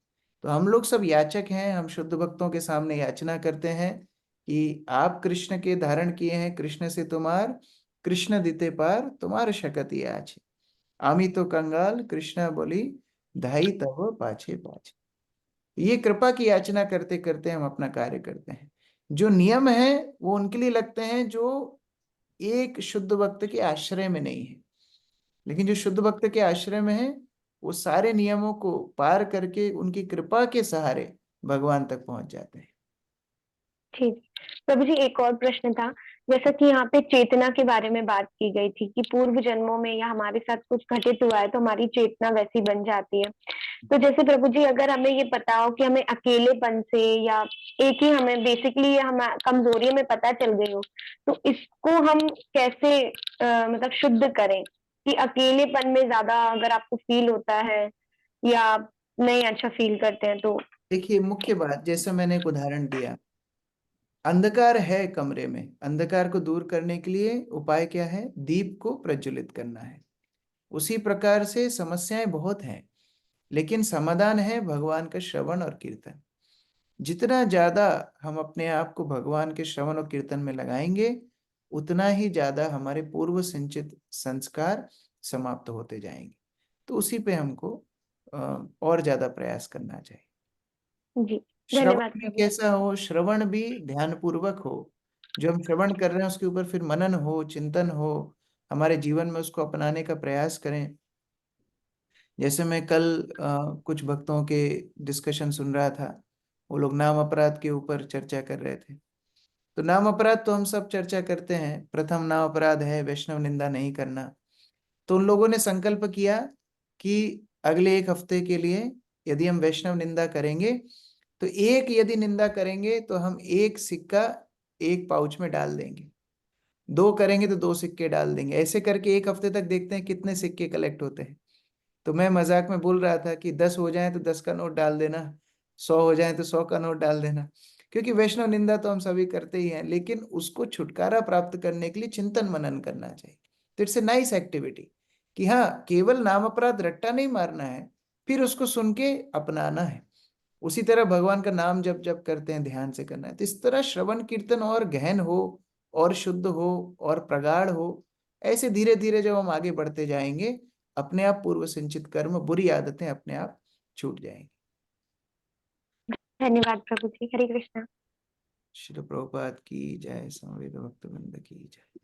तो हम लोग सब याचक हैं, हम शुद्ध भक्तों के सामने याचना करते हैं कि आप कृष्ण के धारण किए हैं, कृष्ण से तुम्हार कृष्ण दिते पार तुम्हार शकति आछे, आमी तो कंगाल कृष्णा बोली धाई तब पाछे पाछे। ये कृपा की याचना करते करते हम अपना कार्य करते हैं। जो नियम है वो उनके लिए लगते हैं जो एक शुद्ध भक्त के आश्रय में नहीं है, लेकिन जो शुद्ध भक्त के आश्रय में है वो सारे नियमों को पार करके उनकी कृपा के सहारे भगवान तक पहुंच जाते हैं। ठीक प्रभु जी, एक और प्रश्न था, जैसा कि यहाँ पे चेतना के बारे में बात की गई थी कि पूर्व जन्मों में या हमारे साथ कुछ घटित हुआ है तो हमारी चेतना वैसी बन जाती है। तो जैसे प्रभु जी अगर हमें ये पता हो कि हमें अकेलेपन से या एक ही हमें बेसिकली हम कमजोरी में पता चल गई हो, तो इसको हम कैसे मतलब शुद्ध करें कि अकेलेपन में ज्यादा अगर आपको फील होता है या आप नहीं अच्छा फील करते हैं तो? देखिए, मुख्य बात जैसा मैंने एक उदाहरण दिया, अंधकार है कमरे में, अंधकार को दूर करने के लिए उपाय क्या है? दीप को प्रज्वलित करना है। उसी प्रकार से समस्याएं बहुत हैं, लेकिन समाधान है भगवान का श्रवण और कीर्तन। जितना ज्यादा हम अपने आप को भगवान के श्रवण और कीर्तन में लगाएंगे, उतना ही ज्यादा हमारे पूर्व संचित संस्कार समाप्त होते जाएंगे। तो उसी पे हमको और ज्यादा प्रयास करना चाहिए। जी, श्रवण धन्यवाद भी प्रभु। कैसा हो? श्रवण भी ध्यान पूर्वक हो। जो हम श्रवण कर रहे हैं उसके ऊपर फिर मनन हो, चिंतन हो, हमारे जीवन में उसको अपनाने का प्रयास करें। जैसे मैं कल कुछ भक्तों के डिस्कशन सुन रहा था, वो लोग नाम अपराध के ऊपर चर्चा कर रहे थे। तो नाम अपराध तो हम सब चर्चा करते हैं, प्रथम नाम अपराध है वैष्णव निंदा नहीं करना। तो उन लोगों ने संकल्प किया कि अगले एक हफ्ते के लिए यदि हम वैष्णव निंदा करेंगे तो एक यदि निंदा करेंगे तो हम एक सिक्का एक पाउच में डाल देंगे, दो करेंगे तो दो सिक्के डाल देंगे। ऐसे करके एक हफ्ते तक देखते हैं कितने सिक्के कलेक्ट होते हैं। तो मैं मजाक में बोल रहा था कि 10 हो जाए तो 10 का नोट डाल देना, 100 हो जाए तो 100 का नोट डाल देना। क्योंकि वैष्णव निंदा तो हम सभी करते ही हैं, लेकिन उसको छुटकारा प्राप्त करने के लिए चिंतन मनन करना चाहिए। तो इट्स ए नाइस एक्टिविटी कि हाँ, केवल नाम अपराध रट्टा नहीं मारना है, फिर उसको सुन के अपनाना है। उसी तरह भगवान का नाम जब जब करते हैं ध्यान से करना है। तो इस तरह श्रवण कीर्तन और गहन हो और शुद्ध हो और प्रगाढ़ हो। ऐसे धीरे धीरे जब हम आगे बढ़ते जाएंगे, अपने आप पूर्व संचित कर्म, बुरी आदतें अपने आप छूट जाएंगी। धन्यवाद प्रभु जी। हरे कृष्णा। श्री प्रभुपाद की जय, समवेत भक्त वृंद की जय।